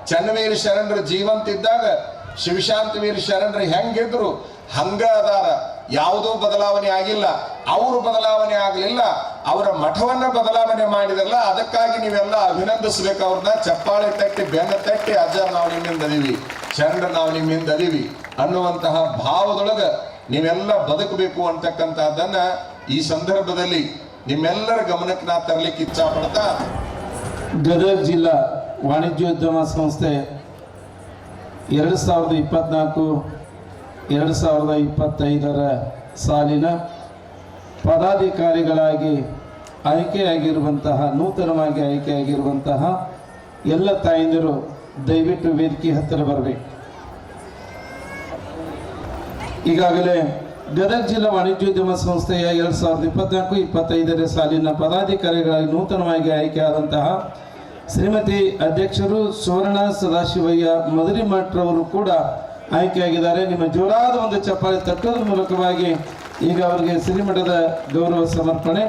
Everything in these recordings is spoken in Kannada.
ಚನ್ನವೀರ ಶರಣರ ಜೀವಂತ ಇದ್ದಾಗ ಶಿವಶಾಂತವೀರ ಶರಣರು ಹೆಂಗಿದ್ರು ಹಂಗ ಅದಾರ, ಯಾವುದೂ ಬದಲಾವಣೆ ಆಗಿಲ್ಲ. ಅವರು ಬದಲಾವಣೆ ಆಗಲಿಲ್ಲ, ಅವರ ಮಠವನ್ನ ಬದಲಾವಣೆ ಮಾಡಿದಲ್ಲ. ಅದಕ್ಕಾಗಿ ನೀವೆಲ್ಲ ಅಭಿನಂದಿಸ್ಬೇಕು ಅವ್ರನ್ನ, ಚಪ್ಪಾಳೆ ತಟ್ಟಿ ಬೆನ್ನ ತಟ್ಟಿ ಅಜ್ಜ ನಾವು ನಿಮ್ಮಿಂದ ಅದೀವಿ, ಶರಣರ ನಾವು ನಿಮ್ಮಿಂದ ಅದೀವಿ ಅನ್ನುವಂತಹ ಭಾವದೊಳಗ ನೀವೆಲ್ಲ ಬದುಕಬೇಕು ಅಂತಕ್ಕಂಥದ್ದನ್ನ ಈ ಸಂದರ್ಭದಲ್ಲಿ ನಿಮ್ಮೆಲ್ಲರ ಗಮನಕ್ಕೆ ನಾ ತರಲಿಕ್ಕೆ ಇಚ್ಛಾ ಪಡ್ತಾ, ಗದಗ ಜಿಲ್ಲಾ ವಾಣಿಜ್ಯೋದ್ಯಮ ಸಂಸ್ಥೆ 2024-2025 ಸಾಲಿನ ಪದಾಧಿಕಾರಿಗಳಾಗಿ ಆಯ್ಕೆಯಾಗಿರುವಂತಹ, ನೂತನವಾಗಿ ಆಯ್ಕೆಯಾಗಿರುವಂತಹ ಎಲ್ಲ ತಾಯಂದಿರು ದಯವಿಟ್ಟು ವೇದಿಕೆ ಹತ್ತಿರ ಬರಬೇಕು. ಈಗಾಗಲೇ ಗದಗ ಜಿಲ್ಲಾ ವಾಣಿಜ್ಯೋದ್ಯಮ ಸಂಸ್ಥೆಯ 2024-25 ಸಾಲಿನ ಪದಾಧಿಕಾರಿಗಳಾಗಿ ನೂತನವಾಗಿ ಆಯ್ಕೆಯಾದಂತಹ ಶ್ರೀಮತಿ ಅಧ್ಯಕ್ಷರು ಸುವರ್ಣ ಸದಾಶಿವಯ್ಯ ಮದರಿಮಠರವರು ಕೂಡ ಆಯ್ಕೆಯಾಗಿದ್ದಾರೆ. ನಿಮ್ಮ ಜೋರಾದ ಒಂದು ಚಪ್ಪಾಳೆ ತಟ್ಟೋದ್ರ ಮೂಲಕವಾಗಿ ಈಗ ಅವರಿಗೆ ಶ್ರೀಮಠದ ಗೌರವ ಸಮರ್ಪಣೆ.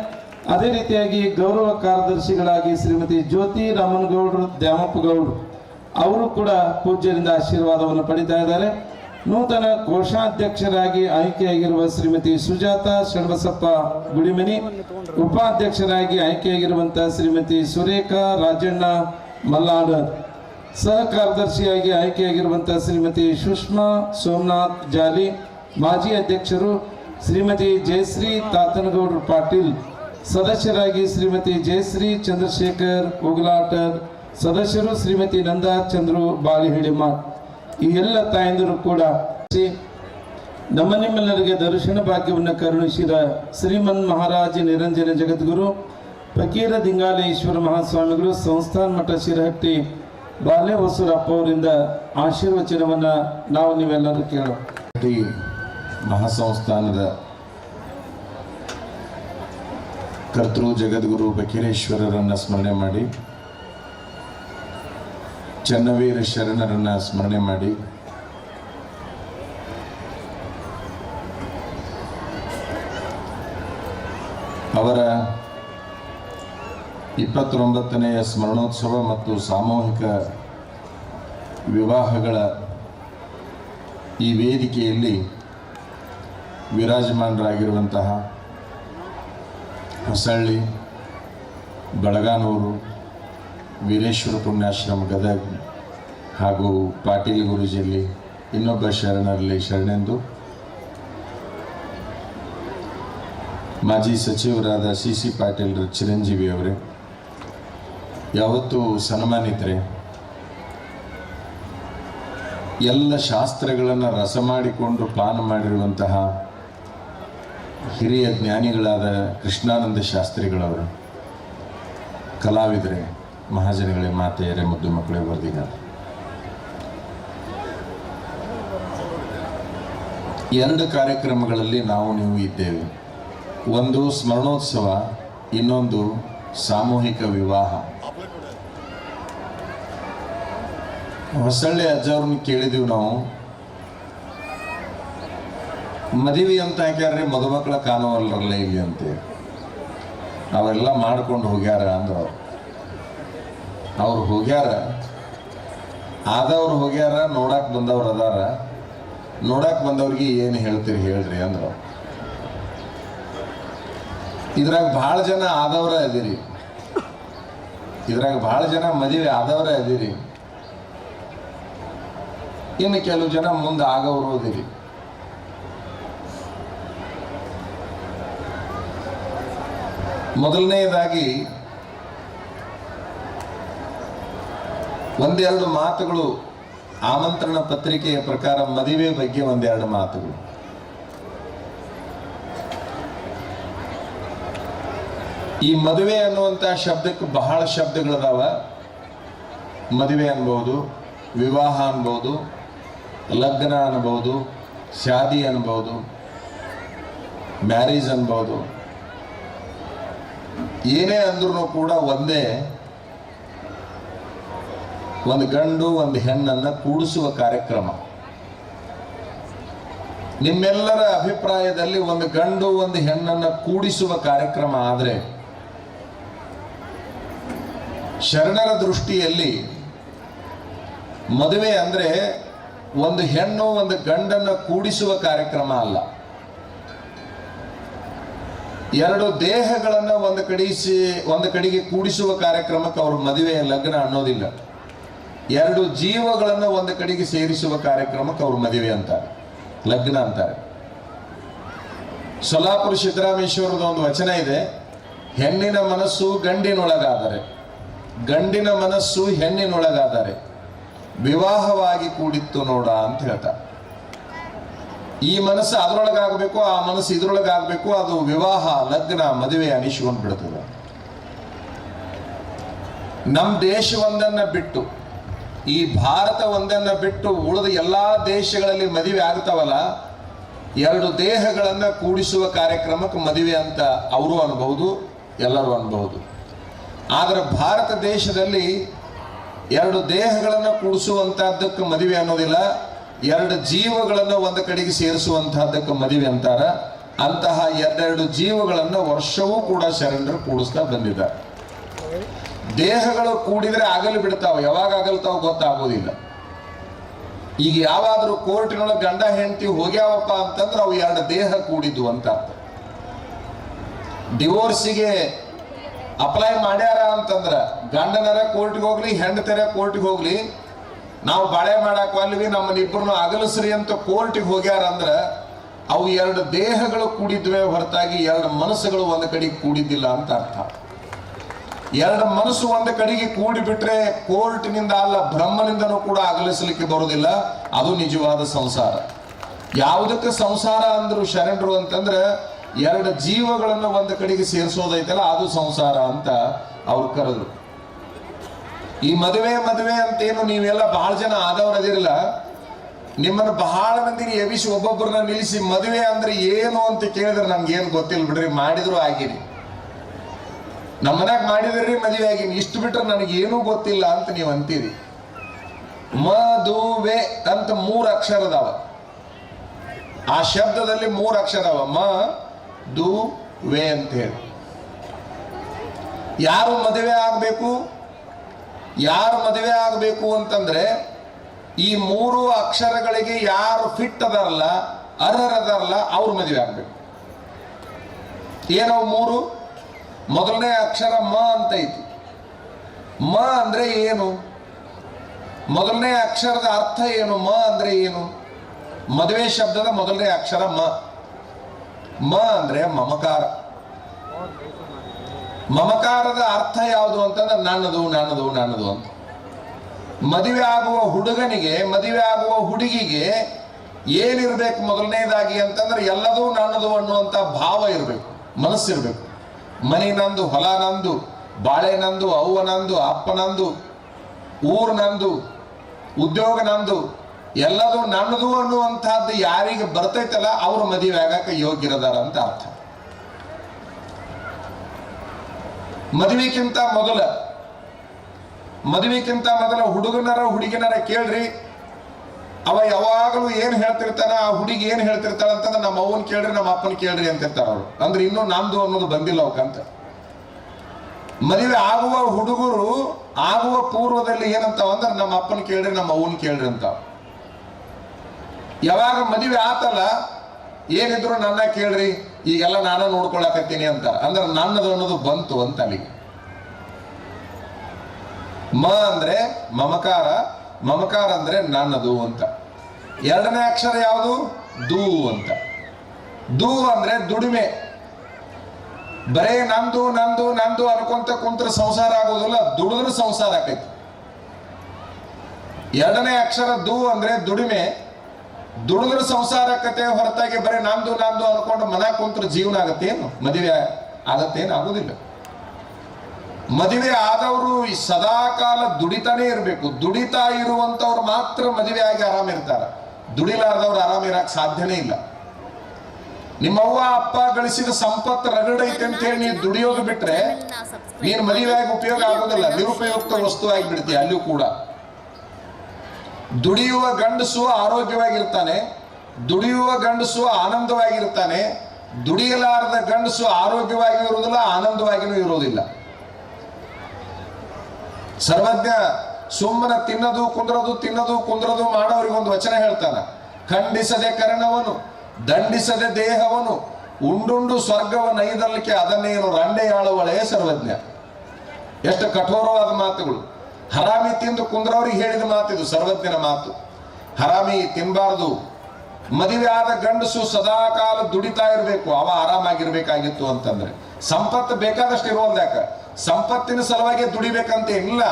ಅದೇ ರೀತಿಯಾಗಿ ಗೌರವ ಕಾರ್ಯದರ್ಶಿಗಳಾಗಿ ಶ್ರೀಮತಿ ಜ್ಯೋತಿ ರಾಮನಗೌಡರು ದ್ಯಾಮಪ್ಪಗೌಡರು ಅವರು ಕೂಡ ಪೂಜ್ಯರಿಂದ ಆಶೀರ್ವಾದವನ್ನು ಪಡಿತಾ ಇದ್ದಾರೆ. ನೂತನ ಕೋಶಾಧ್ಯಕ್ಷರಾಗಿ ಆಯ್ಕೆಯಾಗಿರುವ ಶ್ರೀಮತಿ ಸುಜಾತ ಶಣಬಸಪ್ಪ ಗುಡಿಮನಿ, ಉಪಾಧ್ಯಕ್ಷರಾಗಿ ಆಯ್ಕೆಯಾಗಿರುವಂತಹ ಶ್ರೀಮತಿ ಸುರೇಖಾ ರಾಜಣ್ಣ ಮಲ್ಲಾಡ, ಸಹ ಕಾರ್ಯದರ್ಶಿಯಾಗಿ ಆಯ್ಕೆಯಾಗಿರುವಂತಹ ಶ್ರೀಮತಿ ಸುಷ್ಮಾ ಸೋಮನಾಥ್ ಜಾಲಿ, ಮಾಜಿ ಅಧ್ಯಕ್ಷರು ಶ್ರೀಮತಿ ಜಯಶ್ರೀ ತಾತನಗೌಡರು ಪಾಟೀಲ್, ಸದಸ್ಯರಾಗಿ ಶ್ರೀಮತಿ ಜಯಶ್ರೀ ಚಂದ್ರಶೇಖರ್ ಉಗಲಾಟರ್, ಸದಸ್ಯರು ಶ್ರೀಮತಿ ನಂದಾ ಚಂದ್ರು ಬಾಳಿಹಿಡಿಮ. ಈ ಎಲ್ಲ ತಾಯಂದಿರು ಕೂಡ ನಮ್ಮ ನಿಮ್ಮೆಲ್ಲರಿಗೆ ದರ್ಶನ ಭಾಗ್ಯವನ್ನು ಕರುಣಿಸಿದ ಶ್ರೀಮನ್ ಮಹಾರಾಜ ನಿರಂಜನ ಜಗದ್ಗುರು ಫಕೀರ ದಿಂಗಾಲೇಶ್ವರ ಮಹಾಸ್ವಾಮಿಗಳು ಸಂಸ್ಥಾನ ಮಠ ಶಿರಹಟ್ಟಿ ಬಾಲೆ ಹೊಸೂರಪ್ಪ ಅವರಿಂದ ಆಶೀರ್ವಚನವನ್ನು ನಾವು ನೀವೆಲ್ಲರೂ ಕೇಳೋಣ. ಮಹಾಸಂಸ್ಥಾನದ ಕರ್ತೃ ಜಗದ್ಗುರು ಫಕೀರೇಶ್ವರರನ್ನ ಸ್ಮರಣೆ ಮಾಡಿ, ಚನ್ನವೀರ ಶರಣರನ್ನ ಸ್ಮರಣೆ ಮಾಡಿ, ಅವರ 29ನೇ ಸ್ಮರಣೋತ್ಸವ ಮತ್ತು ಸಾಮೂಹಿಕ ವಿವಾಹಗಳ ಈ ವೇದಿಕೆಯಲ್ಲಿ ವಿರಾಜಮಾನರಾಗಿರುವಂತಹ ಹೊಸಳ್ಳಿ, ಬಳಗಾನೂರು, ವೀರೇಶ್ವರ ಪುಣ್ಯಾಶ್ರಮ ಗದಗ ಹಾಗೂ ಪಾಟೀಲ್ ಗುರೂಜಿಯಲ್ಲಿ ಇನ್ನೊಬ್ಬ ಶರಣರಲ್ಲಿ ಶರಣೆಂದು ಮಾಜಿ ಸಚಿವರಾದ CC ಪಾಟೀಲ್ರ ಚಿರಂಜೀವಿ ಅವರೇ, ಯಾವತ್ತೂ ಸನ್ಮಾನಿತರೆ, ಎಲ್ಲ ಶಾಸ್ತ್ರಗಳನ್ನು ರಸ ಮಾಡಿಕೊಂಡು ಪಾನ ಮಾಡಿರುವಂತಹ ಹಿರಿಯ ಜ್ಞಾನಿಗಳಾದ ಕೃಷ್ಣಾನಂದ ಶಾಸ್ತ್ರಿಗಳವರು, ಕಲಾವಿದರೆ, ಮಹಾಜನಗಳೇ, ಮಾತೆಯರೇ, ಮುದ್ದು ಮಕ್ಕಳೇ, ವರ್ದಿಗ, ಎರಡು ಕಾರ್ಯಕ್ರಮಗಳಲ್ಲಿ ನಾವು ನೀವು ಇದ್ದೇವೆ. ಒಂದು ಸ್ಮರಣೋತ್ಸವ, ಇನ್ನೊಂದು ಸಾಮೂಹಿಕ ವಿವಾಹ. ಹೊಸಳ್ಳಿ ಅಜ್ಜವ್ರನ್ನ ಕೇಳಿದೀವಿ ನಾವು, ಮದುವೆ ಅಂತ ಹಾಕ್ಯಾರ್ರಿ, ಮದುಮಕ್ಕಳ ಕಾಣುವಲ್ಲ ಇಲ್ಲಿ ಅಂತೆ, ಅವೆಲ್ಲ ಮಾಡ್ಕೊಂಡು ಹೋಗ್ಯಾರ ಅಂದ್ರು. ಅವ್ರು ಹೋಗ್ಯಾರ, ಆದವ್ರು ಹೋಗ್ಯಾರ, ನೋಡಕ್ಕೆ ಬಂದವ್ರು ಅದಾರ, ನೋಡಕ್ಕೆ ಬಂದವ್ರಿಗೆ ಏನು ಹೇಳ್ತೀರಿ ಹೇಳ್ರಿ ಅಂದ್ರು. ಇದ್ರಾಗ ಭಾಳ ಜನ ಆದವ್ರ ಅದೀರಿ, ಇದ್ರಾಗ ಭಾಳ ಜನ ಮದುವೆ ಆದವ್ರ ಅದೀರಿ, ಇನ್ನು ಕೆಲವು ಜನ ಮುಂದೆ ಆಗೋರು ಅದಿರಿ. ಮೊದಲನೆಯದಾಗಿ ಒಂದೆರಡು ಮಾತುಗಳು, ಆಮಂತ್ರಣ ಪತ್ರಿಕೆಯ ಪ್ರಕಾರ ಮದುವೆ ಬಗ್ಗೆ ಒಂದೆರಡು ಮಾತುಗಳು. ಈ ಮದುವೆ ಅನ್ನುವಂಥ ಶಬ್ದಕ್ಕೆ ಬಹಳ ಶಬ್ದಗಳದಾವ. ಮದುವೆ ಅನ್ಬೋದು, ವಿವಾಹ ಅನ್ಬೋದು, ಲಗ್ನ ಅನ್ಬೋದು, ಶಾದಿ ಅನ್ಬೋದು, ಮ್ಯಾರೇಜ್ ಅನ್ಬೋದು. ಏನೇ ಅಂದ್ರೂ ಕೂಡ ಒಂದೇ, ಒಂದು ಗಂಡು ಒಂದು ಹೆಣ್ಣನ್ನು ಕೂಡಿಸುವ ಕಾರ್ಯಕ್ರಮ. ನಿಮ್ಮೆಲ್ಲರ ಅಭಿಪ್ರಾಯದಲ್ಲಿ ಒಂದು ಗಂಡು ಒಂದು ಹೆಣ್ಣನ್ನು ಕೂಡಿಸುವ ಕಾರ್ಯಕ್ರಮ ಆದರೆ, ಶರಣರ ದೃಷ್ಟಿಯಲ್ಲಿ ಮದುವೆ ಅಂದ್ರೆ ಒಂದು ಹೆಣ್ಣು ಒಂದು ಗಂಡನ್ನು ಕೂಡಿಸುವ ಕಾರ್ಯಕ್ರಮ ಅಲ್ಲ. ಎರಡು ದೇಹಗಳನ್ನು ಒಂದು ಕಡೆಗೆ ಕೂಡಿಸುವ ಕಾರ್ಯಕ್ರಮಕ್ಕೆ ಅವರು ಮದುವೆ ಲಗ್ನ ಅನ್ನೋದಿಲ್ಲ. ಎರಡು ಜೀವಗಳನ್ನು ಒಂದು ಕಡೆಗೆ ಸೇರಿಸುವ ಕಾರ್ಯಕ್ರಮಕ್ಕೆ ಅವರು ಮದುವೆ ಅಂತಾರೆ, ಲಗ್ನ ಅಂತಾರೆ. ಸೊಲ್ಲಾಪುರ ಸಿದ್ದರಾಮೇಶ್ವರದ ಒಂದು ವಚನ ಇದೆ, ಹೆಣ್ಣಿನ ಮನಸ್ಸು ಗಂಡಿನೊಳಗಾದರೆ, ಗಂಡಿನ ಮನಸ್ಸು ಹೆಣ್ಣಿನೊಳಗಾದರೆ ವಿವಾಹವಾಗಿ ಕೂಡಿತ್ತು ನೋಡ ಅಂತ ಹೇಳ್ತಾರೆ. ಈ ಮನಸ್ಸು ಅದರೊಳಗಾಗಬೇಕು, ಆ ಮನಸ್ಸು ಇದ್ರೊಳಗಾಗಬೇಕು, ಅದು ವಿವಾಹ ಲಗ್ನ ಮದುವೆ ಅನಿಸಿಕೊಂಡು ಬಿಡ್ತದೆ. ನಮ್ಮ ದೇಶ ಒಂದನ್ನ ಬಿಟ್ಟು, ಈ ಭಾರತ ಒಂದನ್ನ ಬಿಟ್ಟು ಉಳಿದ ಎಲ್ಲಾ ದೇಶಗಳಲ್ಲಿ ಮದುವೆ ಆಗ್ತಾವಲ್ಲ, ಎರಡು ದೇಹಗಳನ್ನ ಕೂಡಿಸುವ ಕಾರ್ಯಕ್ರಮಕ್ಕೆ ಮದುವೆ ಅಂತ ಅವರು ಅನ್ಬಹುದು, ಎಲ್ಲರೂ ಅನ್ಬಹುದು. ಆದ್ರೆ ಭಾರತ ದೇಶದಲ್ಲಿ ಎರಡು ದೇಹಗಳನ್ನು ಕೂಡಿಸುವಂತಹದ್ದಕ್ಕೆ ಮದುವೆ ಅನ್ನೋದಿಲ್ಲ, ಎರಡು ಜೀವಗಳನ್ನು ಒಂದು ಕಡೆಗೆ ಸೇರಿಸುವಂತಹದ್ದಕ್ಕೆ ಮದುವೆ ಅಂತಾರ. ಅಂತಹ ಎರಡೆರಡು ಜೀವಗಳನ್ನು ವರ್ಷವೂ ಕೂಡ ಶರಣರು ಕೂಡಿಸ್ತಾ ಬಂದಿದ್ದಾರೆ. ದೇಹಗಳು ಕೂಡಿದ್ರೆ ಆಗಲು ಬಿಡ್ತಾವ, ಯಾವಾಗ ಆಗಲ್ತಾವ ಗೊತ್ತಾಗೋದಿಲ್ಲ. ಈಗ ಯಾವಾದ್ರೂ ಕೋರ್ಟಿನೊಳಗೆ ಗಂಡ ಹೆಂಡತಿ ಹೋಗ್ಯಾವಪ್ಪ ಅಂತಂದ್ರೆ ಅವು ಎರಡು ದೇಹ ಕೂಡಿದ್ವು ಅಂತ ಅರ್ಥ. ಡಿವೋರ್ಸಿಗೆ ಅಪ್ಲೈ ಮಾಡ್ಯಾರ ಅಂತಂದ್ರ ಗಂಡನರ ಕೋರ್ಟ್ಗೆ ಹೋಗ್ಲಿ, ಹೆಂಡತರ ಕೋರ್ಟ್ಗೆ ಹೋಗ್ಲಿ, ನಾವು ಬಾಳೆ ಮಾಡಕ್ ಅಲ್ವಿ, ನಮ್ಮನ್ನಿಬ್ಬರನ್ನು ಅಗಲಿಸ್ರಿ ಅಂತ ಕೋರ್ಟಿಗೆ ಹೋಗ್ಯಾರ ಅಂದ್ರ ಅವು ಎರಡು ದೇಹಗಳು ಕೂಡಿದ್ವೆ ಹೊರತಾಗಿ ಎರಡು ಮನಸ್ಸುಗಳು ಒಂದು ಕಡೆಗೆ ಕೂಡಿದ್ದಿಲ್ಲ ಅಂತ ಅರ್ಥ. ಎರಡು ಮನಸ್ಸು ಒಂದು ಕಡೆಗೆ ಕೂಡಿ ಬಿಟ್ರೆ ಕೋರ್ಟಿನಿಂದ ಅಲ್ಲ, ಬ್ರಹ್ಮನಿಂದನೂ ಕೂಡ ಅಗಲಿಸಲಿಕ್ಕೆ ಬರುವುದಿಲ್ಲ. ಅದು ನಿಜವಾದ ಸಂಸಾರ. ಯಾವುದಕ್ಕೆ ಸಂಸಾರ ಅಂದ್ರು ಶರಣರು ಅಂತಂದ್ರೆ ಎರಡು ಜೀವಗಳನ್ನು ಒಂದು ಕಡೆಗೆ ಸೇರಿಸೋದೈತಲ್ಲ, ಅದು ಸಂಸಾರ ಅಂತ ಅವ್ರು ಕರೆದ್ರು. ಈ ಮದುವೆ ಅಂತೇನು ನೀವೆಲ್ಲ ಬಹಳ ಜನ ಆದವರದಿರಲ್ಲ, ನಿಮ್ಮನ್ನು ಬಹಳ ಮಂದಿಗೆ ಎಬಿಸಿ ಒಬ್ಬೊಬ್ಬರನ್ನ ನಿಲ್ಲಿಸಿ ಮದುವೆ ಅಂದ್ರೆ ಏನು ಅಂತ ಕೇಳಿದ್ರೆ ನಮ್ಗೇನು ಗೊತ್ತಿಲ್ಲ ಬಿಡ್ರಿ, ಮಾಡಿದ್ರು ಆಗಿರಿ. ನಮ್ಮ ಮನ್ಯಾಗ ಮಾಡಿದ್ರಿ ಮದುವೆ ಆಗಿನಿ, ಇಷ್ಟು ಬಿಟ್ರೆ ನನಗೇನೂ ಗೊತ್ತಿಲ್ಲ ಅಂತ ನೀವು ಅಂತೀರಿ. ಮದುವೆ ಅಂತ 3 ಅಕ್ಷರ ಅದಾವ. ಆ ಶಬ್ದದಲ್ಲಿ 3 ಅಕ್ಷರ ಅದಾವ, ಮ ದು ವೇ ಅಂತ ಹೇಳಿ. ಯಾರು ಮದುವೆ ಆಗಬೇಕು, ಯಾರು ಮದುವೆ ಆಗಬೇಕು ಅಂತಂದ್ರೆ ಈ 3 ಅಕ್ಷರಗಳಿಗೆ ಯಾರು ಫಿಟ್ ಅದಾರಲ್ಲ, ಅರ್ಹರದಾರಲ್ಲ, ಅವ್ರು ಮದುವೆ ಆಗ್ಬೇಕು. ಏನವು 3? ಮೊದಲನೇ ಅಕ್ಷರ ಮ ಅಂತ ಐತಿ. ಮ ಅಂದ್ರೆ ಏನು? ಮೊದಲನೇ ಅಕ್ಷರದ ಅರ್ಥ ಏನು? ಮ ಅಂದ್ರೆ ಏನು? ಮದುವೆ ಶಬ್ದದ ಮೊದಲನೇ ಅಕ್ಷರ ಮ. ಮ ಅಂದ್ರೆ ಮಮಕಾರ. ಮಮಕಾರದ ಅರ್ಥ ಯಾವುದು ಅಂತಂದ್ರೆ ನನ್ನದು ನನ್ನದು ನನ್ನದು ಅಂತ. ಮದುವೆ ಆಗುವ ಹುಡುಗನಿಗೆ, ಮದುವೆ ಆಗುವ ಹುಡುಗಿಗೆ ಏನಿರ್ಬೇಕು ಮೊದಲನೇದಾಗಿ ಅಂತಂದ್ರೆ ಎಲ್ಲದೂ ನನ್ನದು ಅನ್ನುವಂಥ ಭಾವ ಇರಬೇಕು, ಮನಸ್ಸಿರ್ಬೇಕು. ಮನೆ ನಂದು, ಹೊಲ ನಂದು, ಬಾಳೆ ನಂದು, ಅವ್ವ ನಂದು, ಅಪ್ಪ ನಂದು, ಊರು ನಂದು, ಉದ್ಯೋಗ ನಂದು, ಎಲ್ಲದೂ ನನ್ನದು ಅನ್ನುವಂಥದ್ದು ಯಾರಿಗೆ ಬರ್ತೈತಲ್ಲ ಅವರು ಮದುವೆ ಆಗಕ್ಕೆ ಯೋಗ್ಯರದಾರ ಅಂತ ಅರ್ಥ. ಮದುವೆಕ್ಕಿಂತ ಮೊದಲ ಹುಡುಗನರ ಹುಡುಗಿನರ ಕೇಳ್ರಿ, ಅವ ಯಾವಾಗಲೂ ಏನ್ ಹೇಳ್ತಿರ್ತಾನ, ಆ ಹುಡುಗಿ ಏನ್ ಹೇಳ್ತಿರ್ತಾಳ ಅಂತಂದ್ರೆ ನಮ್ಮ ಅವ್ವನ್ ಕೇಳ್ರಿ, ನಮ್ಮ ಅಪ್ಪನ ಕೇಳ್ರಿ ಅಂತಿರ್ತಾರ ಅವ್ರು. ಅಂದ್ರೆ ಇನ್ನೂ ನಮ್ದು ಅನ್ನೋದು ಬಂದಿಲ್ಲ ಅವಕ್ಕಂತ. ಮದುವೆ ಆಗುವ ಹುಡುಗರು ಆಗುವ ಪೂರ್ವದಲ್ಲಿ ಏನಂತಾವ ಅಂದ್ರೆ ನಮ್ಮ ಅಪ್ಪನ ಕೇಳ್ರಿ, ನಮ್ಮ ಅವ್ವನ್ ಕೇಳ್ರಿ ಅಂತ. ಯಾವಾಗ ಮದುವೆ ಆತಲ್ಲ, ಏನಿದ್ರು ನನ್ನ ಕೇಳ್ರಿ, ಈಗೆಲ್ಲ ನಾನು ನೋಡ್ಕೊಳಕತ್ತೀನಿ ಅಂತ. ಅಂದ್ರೆ ನನ್ನದು ಅನ್ನೋದು ಬಂತು ಅಂತ ಅಲ್ಲಿಗೆ. ಮ ಅಂದ್ರೆ ಮಮಕಾರ, ಮಮಕಾರ ಅಂದ್ರೆ ನನ್ನದು ಅಂತ. ಎರಡನೇ ಅಕ್ಷರ ಯಾವುದು? ದು ಅಂತ. ದು ಅಂದ್ರೆ ದುಡಿಮೆ. ಬರೇ ನಂದು ನಂದು ನಂದು ಅನ್ಕೊಂತ ಕುಂತ್ರ ಸಂಸಾರ ಆಗೋದಿಲ್ಲ, ದುಡಿದ್ರೆ ಸಂಸಾರ ಆಕೈತಿ. ಎರಡನೇ ಅಕ್ಷರ ದು ಅಂದ್ರೆ ದುಡಿಮೆ. ದುಡಿದ್ರೆ ಸಂಸಾರ ಆಕತೆ ಹೊರತಾಗಿ ಬರೀ ನಂದು ನಂದು ಅನ್ಕೊಂಡು ಮನ ಕುಂತ್ರ ಜೀವನ ಆಗತ್ತೇನು? ಮದುವೆ ಆಗತ್ತೇನು? ಆಗುದಿಲ್ಲ. ಮದುವೆ ಆದವರು ಸದಾಕಾಲ ದುಡಿತಾನೆ ಇರಬೇಕು. ದುಡಿತಾ ಇರುವಂತವ್ರು ಮಾತ್ರ ಮದುವೆ ಆಗಿ ಆರಾಮಿರ್ತಾರ. ದುಡಿಲಾರ್ದವ್ರು ಆರಾಮಿರಕ್ ಸಾಧ್ಯನೇ ಇಲ್ಲ. ನಿಮ್ಮವ್ವ ಅಪ್ಪ ಗಳಿಸಿದ ಸಂಪತ್ತು ರಗಡೈತೆ ಅಂತ ಹೇಳಿ ನೀನು ದುಡಿಯೋದು ಬಿಟ್ರೆ ನೀನು ಮದುವೆ ಆಗಿ ಉಪಯೋಗ ಆಗೋದಿಲ್ಲ, ನಿರುಪಯುಕ್ತ ವಸ್ತು ಆಗಿಬಿಡ್ತೀಯ. ಅಲ್ಲಿಯೂ ಕೂಡ ದುಡಿಯುವ ಗಂಡಸು ಆರೋಗ್ಯವಾಗಿರ್ತಾನೆ, ದುಡಿಯುವ ಗಂಡಸು ಆನಂದವಾಗಿರ್ತಾನೆ. ದುಡಿಯಲಾರದ ಗಂಡಸು ಆರೋಗ್ಯವಾಗಿಯೂ ಇರುವುದಿಲ್ಲ, ಆನಂದವಾಗಿಯೂ ಇರುವುದಿಲ್ಲ. ಸರ್ವಜ್ಞ ಸುಮ್ಮನೆ ತಿನ್ನೋದು ಕುಂದ್ರದು ಮಾಡೋರಿಗೊಂದು ವಚನ ಹೇಳ್ತಾನ. ಖಂಡಿಸದೆ ಕರ್ಣವನು ದಂಡಿಸದೆ ದೇಹವನು ಉಂಡುಂಡು ಸ್ವರ್ಗವನ್ನ ಐದಲಿಕ್ಕೆ ಅದನ್ನೇನು ರಂಡೆಯಾಳುವಳೇ ಸರ್ವಜ್ಞ. ಎಷ್ಟು ಕಠೋರವಾದ ಮಾತುಗಳು. ಹರಾಮಿ ತಿಂದು ಕುಂದ್ರವ್ರಿಗೆ ಹೇಳಿದ ಮಾತಿದು ಸರ್ವಜ್ಞನ ಮಾತು. ಹರಾಮಿ ತಿನ್ಬಾರ್ದು. ಮದುವೆ ಆದ ಗಂಡಸು ಸದಾಕಾಲ ದುಡಿತಾ ಇರಬೇಕು, ಅವ ಆರಾಮಾಗಿರ್ಬೇಕಾಗಿತ್ತು ಅಂತಂದ್ರೆ. ಸಂಪತ್ತು ಬೇಕಾದಷ್ಟು ಇರುವಂದಾಕ ಸಂಪತ್ತಿನ ಸಲುವಾಗಿ ದುಡಿಬೇಕಂತ ಇಲ್ಲ.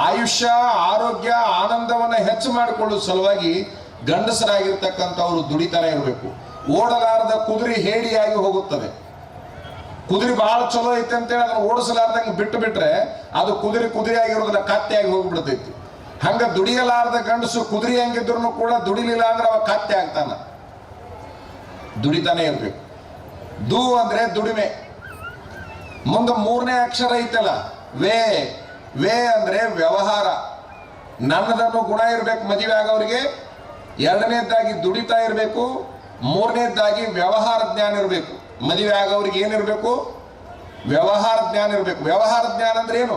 ಆಯುಷ್ಯ ಆರೋಗ್ಯ ಆನಂದವನ್ನ ಹೆಚ್ಚು ಮಾಡಿಕೊಳ್ಳುವ ಸಲುವಾಗಿ ಗಂಡಸರಾಗಿರ್ತಕ್ಕಂಥವ್ರು ದುಡಿತಾನೆ ಇರಬೇಕು. ಓಡಲಾರದ ಕುದುರೆ ಹೇಡಿಯಾಗಿ ಹೋಗುತ್ತದೆ. ಕುದುರೆ ಬಹಳ ಚಲೋ ಐತೆ ಅಂತೇಳಿ ಅದನ್ನ ಓಡಿಸಲಾರ್ದಂಗೆ ಬಿಟ್ಟು ಬಿಟ್ರೆ ಅದು ಕುದುರೆ ಆಗಿರೋದನ್ನ ಕತ್ತೆಯಾಗಿ ಹೋಗ್ಬಿಡ್ತೈತಿ. ಹಂಗ ದುಡಿಯಲಾರದ ಗಂಡಸು ಕುದುರೆ ಹಂಗಿದ್ರು ಕೂಡ ದುಡಿಲಿಲ್ಲ ಅಂದ್ರೆ ಅವ ಕತ್ತೆ ಆಗ್ತಾನ. ದುಡಿತಾನೆ ಇರ್ಬೇಕು. ದು ಅಂದ್ರೆ ದುಡಿಮೆ. ಮುಂದೆ ಮೂರನೇ ಅಕ್ಷರ ಐತಲ್ಲ ವೇ. ವೇ ಅಂದ್ರೆ ವ್ಯವಹಾರ. ನನ್ನದನ್ನು ಗುಣ ಇರ್ಬೇಕು ಮದುವೆ ಆಗೋರಿಗೆ. ಎರಡನೇದಾಗಿ ದುಡಿತಾ ಇರಬೇಕು. ಮೂರನೇದಾಗಿ ವ್ಯವಹಾರ ಜ್ಞಾನ ಇರಬೇಕು. ಮದುವೆ ಆಗೋರಿಗೆ ಏನಿರ್ಬೇಕು? ವ್ಯವಹಾರ ಜ್ಞಾನ ಇರಬೇಕು. ವ್ಯವಹಾರ ಜ್ಞಾನ ಅಂದ್ರೆ ಏನು?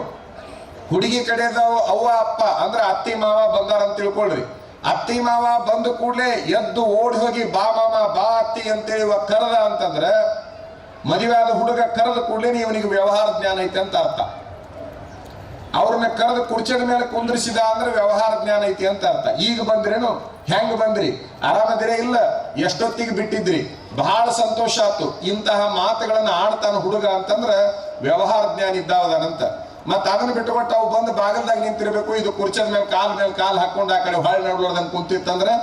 ಹುಡುಗಿ ಕಡೆದ ಅವ್ವ ಅಪ್ಪ ಅಂದ್ರೆ ಅತ್ತಿ ಮಾವ ಬಂದಾರ ಅಂತ ತಿಳ್ಕೊಳ್ರಿ. ಅತ್ತಿ ಮಾವ ಬಂದು ಕೂಡಲೇ ಎದ್ದು ಓಡಿ ಹೋಗಿ ಬಾ ಮಾಮ ಬಾ ಅತ್ತಿ ಅಂತೇಳಿ ಕರೆದ ಅಂತಂದ್ರೆ ಮದುವೆ ಆದ ಹುಡುಗ ಕರೆದ ಕೂಡಲೇ ಇವನಿಗೆ ವ್ಯವಹಾರ ಜ್ಞಾನ ಐತೆ ಅಂತ ಅರ್ಥ. ಅವ್ರನ್ನ ಕರೆದು ಕುರ್ಚದ ಮೇಲೆ ಕುಂದ್ರಿಸಿದ ಅಂದ್ರೆ ವ್ಯವಹಾರ ಜ್ಞಾನ ಐತಿ ಅಂತ ಅರ್ಥ. ಈಗ ಬಂದ್ರೇನು? ಹೆಂಗ್ ಬಂದ್ರಿ? ಆರಾಮದಿರೇ? ಇಲ್ಲ, ಎಷ್ಟೊತ್ತಿಗೆ ಬಿಟ್ಟಿದ್ರಿ? ಬಹಳ ಸಂತೋಷ ಆಯ್ತು. ಇಂತಹ ಮಾತುಗಳನ್ನ ಆಡ್ತಾನ ಹುಡುಗ ಅಂತಂದ್ರೆ ವ್ಯವಹಾರ ಜ್ಞಾನ ಇದ್ದಾವದಾನಂತ. ಮತ್ತೆ ಅದನ್ನ ಬಿಟ್ಟುಕೊಟ್ಟು ಅವು ಬಂದು ಬಾಗಲ್ದಾಗ ನಿಂತಿರ್ಬೇಕು. ಇದು ಕುರ್ಚದ ಮೇಲೆ ಕಾಲ್ ಹಾಕೊಂಡು ಆ ಕಡೆ ಹೊಳೆ ನೋಡ್ಲಾರ್ದಂಗೆ ಕುಂತಿತ್ತಂದ್ರೆ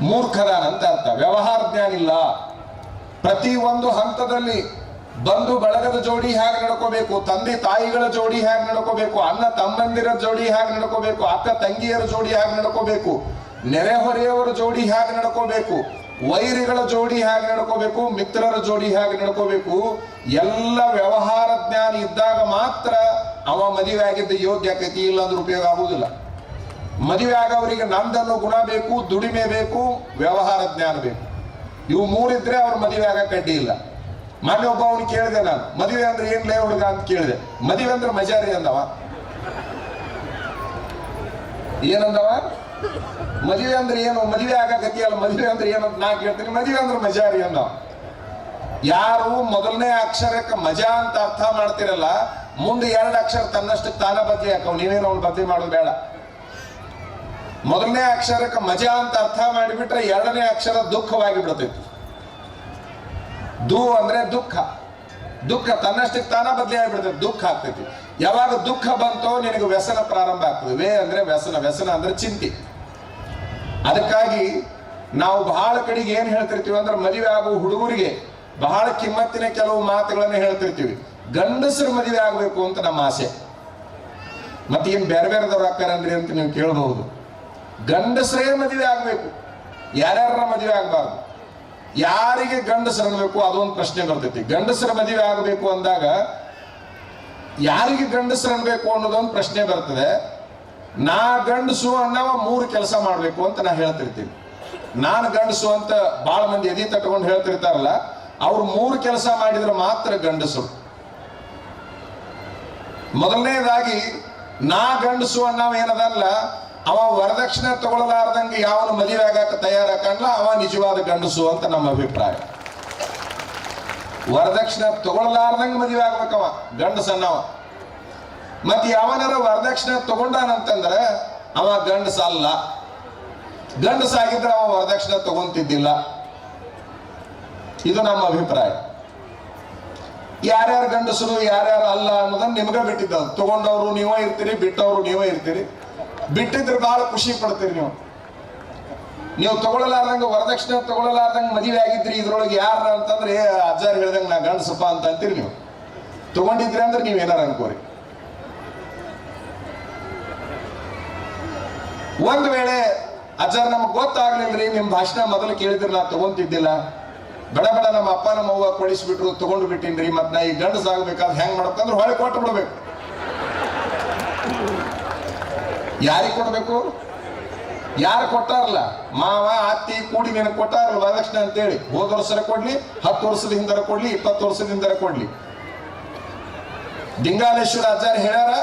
ಮೂರ್ಖರಾನಂತ ಅರ್ಥ. ವ್ಯವಹಾರ ಜ್ಞಾನ ಇಲ್ಲ. ಪ್ರತಿ ಒಂದು ಹಂತದಲ್ಲಿ ಬಂಧು ಬಳಗದ ಜೋಡಿ ಹೇಗೆ ನಡ್ಕೋಬೇಕು, ತಂದೆ ತಾಯಿಗಳ ಜೋಡಿ ಹೇಗೆ ನಡ್ಕೋಬೇಕು, ಅಣ್ಣ ತಮ್ಮಂದಿರ ಜೋಡಿ ಹೇಗೆ ನಡ್ಕೋಬೇಕು, ಅಕ್ಕ ತಂಗಿಯರ ಜೋಡಿ ಹೇಗೆ ನಡ್ಕೋಬೇಕು, ನೆರೆಹೊರೆಯವರ ಜೋಡಿ ಹೇಗೆ ನಡ್ಕೋಬೇಕು, ವೈರಿಗಳ ಜೋಡಿ ಹೇಗೆ ನಡ್ಕೋಬೇಕು, ಮಿತ್ರರ ಜೋಡಿ ಹೇಗೆ ನಡ್ಕೋಬೇಕು, ಎಲ್ಲ ವ್ಯವಹಾರ ಜ್ಞಾನ ಇದ್ದಾಗ ಮಾತ್ರ ಅವ ಮದುವೆ ಆಗಿದ್ದ ಯೋಗ್ಯ ಆಕೈತಿ. ಇಲ್ಲ ಅಂದ್ರೆ ಉಪಯೋಗ ಆಗುವುದಿಲ್ಲ. ಮದುವೆ ಆಗೋರಿಗೆ ನಂದನ್ನು ಗುಣ ಬೇಕು, ದುಡಿಮೆ ಬೇಕು, ವ್ಯವಹಾರ ಜ್ಞಾನ ಬೇಕು. ಇವು ಮೂರಿದ್ರೆ ಅವ್ರ ಮದುವೆ ಆಗ ಕಡ್ಡಿ ಇಲ್ಲ. ಮೊನ್ನೆ ಒಬ್ಬ ಅವನು ಕೇಳಿದೆ ನಾನು, ಮದುವೆ ಅಂದ್ರೆ ಏನ್ಲೇ ಹುಡುಗ ಅಂತ ಕೇಳಿದೆ. ಮದುವೆ ಅಂದ್ರೆ ಮಜಾರಿ ಅಂದವ. ಏನಂದವ? ಮದುವೆ ಅಂದ್ರೆ ಏನು? ಮದುವೆ ಆಗಕತ್ತಿಯಲ್ಲ, ಮದುವೆ ಅಂದ್ರೆ ಏನಂತ ನಾ ಕೇಳ್ತೀನಿ. ಮದುವೆ ಅಂದ್ರೆ ಮಜಾರಿ ಅಂದವ. ಯಾರು ಮೊದಲನೇ ಅಕ್ಷರಕ್ಕೆ ಮಜಾ ಅಂತ ಅರ್ಥ ಮಾಡ್ತಿರಲ್ಲ, ಮುಂದೆ ಎರಡು ಅಕ್ಷರ ತನ್ನಷ್ಟು ತಾನ ಬದಲಿ ಹಾಕವ್. ನೀವೇನು ಅವ್ನು ಬದಲಿ ಮಾಡೋದು ಬೇಡ. ಮೊದಲನೇ ಅಕ್ಷರಕ್ಕೆ ಮಜಾ ಅಂತ ಅರ್ಥ ಮಾಡಿಬಿಟ್ರೆ ಎರಡನೇ ಅಕ್ಷರ ದುಃಖವಾಗಿ ಬಿಡ್ತೈತಿ. ದು ಅಂದ್ರೆ ದುಃಖ. ದುಃಖ ತನ್ನಷ್ಟಕ್ಕೆ ತಾನ ಬದಲಿ ಆಗಿಬಿಡ್ತೈತಿ, ದುಃಖ ಆಗ್ತೈತಿ. ಯಾವಾಗ ದುಃಖ ಬಂತೋ ನಿನಗೆ ವ್ಯಸನ ಪ್ರಾರಂಭ ಆಗ್ತದೆ. ವೇ ಅಂದ್ರೆ ವ್ಯಸನ, ವ್ಯಸನ ಅಂದ್ರೆ ಚಿಂತೆ. ಅದಕ್ಕಾಗಿ ನಾವು ಬಹಳ ಕಡೆಗೆ ಏನ್ ಹೇಳ್ತಿರ್ತೀವಿ ಅಂದ್ರೆ ಮದುವೆ ಆಗುವ ಹುಡುಗರಿಗೆ ಬಹಳ ಕಿಮ್ಮತ್ತಿನ ಕೆಲವು ಮಾತುಗಳನ್ನ ಹೇಳ್ತಿರ್ತೀವಿ. ಗಂಡಸರು ಮದುವೆ ಆಗ್ಬೇಕು ಅಂತ ನಮ್ಮ ಆಸೆ. ಮತ್ತೆ ಏನ್ ಬೇರೆ ಬೇರೆದವ್ರು ಹಾಕಾರಂದ್ರಿ ಅಂತ ನೀವು ಕೇಳಬಹುದು. ಗಂಡಸರೇ ಮದುವೆ ಆಗ್ಬೇಕು, ಯಾರ್ಯಾರ ಮದುವೆ ಆಗ್ಬಾರ್ದು. ಯಾರಿಗೆ ಗಂಡಸರು ಅನ್ಬೇಕು ಅದೊಂದು ಪ್ರಶ್ನೆ ಬರ್ತೈತಿ. ಗಂಡಸರ ಮದುವೆ ಆಗಬೇಕು ಅಂದಾಗ ಯಾರಿಗೆ ಗಂಡಸರು ಅನ್ಬೇಕು ಅನ್ನೋದೊಂದು ಪ್ರಶ್ನೆ ಬರ್ತದೆ. ನಾ ಗಂಡಸು ಅನ್ನವ 3 ಕೆಲಸ ಮಾಡ್ಬೇಕು ಅಂತ ನಾ ಹೇಳ್ತಿರ್ತೀನಿ. ನಾನು ಗಂಡಸು ಅಂತ ಬಹಳ ಮಂದಿ ಎದಿ ತಟ್ಕೊಂಡು ಹೇಳ್ತಿರ್ತಾರಲ್ಲ, ಅವ್ರು 3 ಕೆಲಸ ಮಾಡಿದ್ರೆ ಮಾತ್ರ ಗಂಡಸರು. ಮೊದಲನೇದಾಗಿ ನಾ ಗಂಡಸು ಅನ್ನವ ಏನದಲ್ಲ, ಅವ ವರದಕ್ಷಿಣೆ ತಗೊಳ್ಳಲಾರ್ದಂಗೆ ಯಾವನು ಮದುವೆ ಆಗಾಕ ತಯಾರಾಕಲ್ಲ ಅವ ನಿಜವಾದ ಗಂಡಸು ಅಂತ ನಮ್ಮ ಅಭಿಪ್ರಾಯ. ವರದಕ್ಷಿಣೆ ತಗೊಳ್ಳಲಾರ್ದಂಗೆ ಮದುವೆ ಆಗ್ಬೇಕವ ಗಂಡಸನ್ನವ. ಮತ್ತೆ ಯಾವನಾರ ವರದಕ್ಷಿಣೆ ತಗೊಂಡಾನಂತಂದ್ರೆ ಅವ ಗಂಡಸಲ್ಲ. ಗಂಡಸಾಗಿದ್ರೆ ಅವ ವರದಕ್ಷಿಣೆ ತಗೊಂತಿದ್ದಿಲ್ಲ. ಇದು ನಮ್ಮ ಅಭಿಪ್ರಾಯ. ಯಾರ್ಯಾರು ಗಂಡಸರು ಯಾರ್ಯಾರು ಅಲ್ಲ ಅನ್ನೋದನ್ನ ನಿಮ್ಗೆ ಬಿಟ್ಟಿದ್ದ. ತಗೊಂಡವ್ರು ನೀವೇ ಇರ್ತೀರಿ, ಬಿಟ್ಟವ್ರು ನೀವೇ ಇರ್ತೀರಿ. ಬಿಟ್ಟಿದ್ರೆ ಬಹಳ ಖುಷಿ ಪಡ್ತೀರಿ ನೀವು ತಗೊಳ್ಳಲಾರ್ದಂಗ ವರದಕ್ಷಿಣೆ ತಗೊಳ್ಳಲಾರ್ದಂಗ ಮದುವೆ ಆಗಿದ್ರಿ ಇದ್ರೊಳಗೆ ಯಾರ ಅಂತಂದ್ರೆ ಅಜ್ಜಾರ್ ಹೇಳ್ದಂಗ ನಾ ಗಂಡಸಪ್ಪ ಅಂತ ಅಂತೀರಿ. ನೀವು ತಗೊಂಡಿದ್ರಿ ಅಂದ್ರೆ ನೀವ್ ಏನಾರ ಅನ್ಕೋರಿ. ಒಂದ್ ವೇಳೆ ಅಜ್ಜಾರ್ ನಮ್ಗೆ ಗೊತ್ತಾಗ್ಲಿಲ್ರಿ, ನಿಮ್ ಭಾಷಣ ಮೊದಲು ಕೇಳಿದ್ರೆ ನಾ ತಗೊಂತಿದ್ದಿಲ್ಲ, ಬಡ ಬಡ ನಮ್ಮ ಅಪ್ಪ ನಮ್ಮ ಅವ್ವ ಕೊಡಿಸ್ಬಿಟ್ರು ತಗೊಂಡು ಬಿಟ್ಟಿನ್ರಿ, ಮತ್ ನಾ ಈ ಗಂಡಸಾಗ್ಬೇಕಾದ್ರೆ ಹೆಂಗ್ ಮಾಡ್ಬೇಕಂದ್ರೆ ಹೊಳೆ ಕೊಟ್ಟು ಬಿಡ್ಬೇಕು. ಯಾರಿಗೆ ಕೊಡ್ಬೇಕು? ಯಾರು ಕೊಟ್ಟಾರಲ್ಲ, ಮಾವ ಅತ್ತಿ ಕೂಡಿ ನಿನಗೆ ಕೊಟ್ಟಾರಲ್ಲ ವರದಕ್ಷಿಣೆ ಅಂತೇಳಿ. ಹೋದ ವರ್ಷರ ಕೊಡ್ಲಿ, 10 ವರ್ಷದ ಹಿಂದರ ಕೊಡ್ಲಿ, 20 ವರ್ಷದ ಹಿಂದರ ಕೊಡ್ಲಿ. ದಿಂಗಾಲೇಶ್ವರ ಆಚಾರ್ಯ ಹೇಳ್ಯಾರ,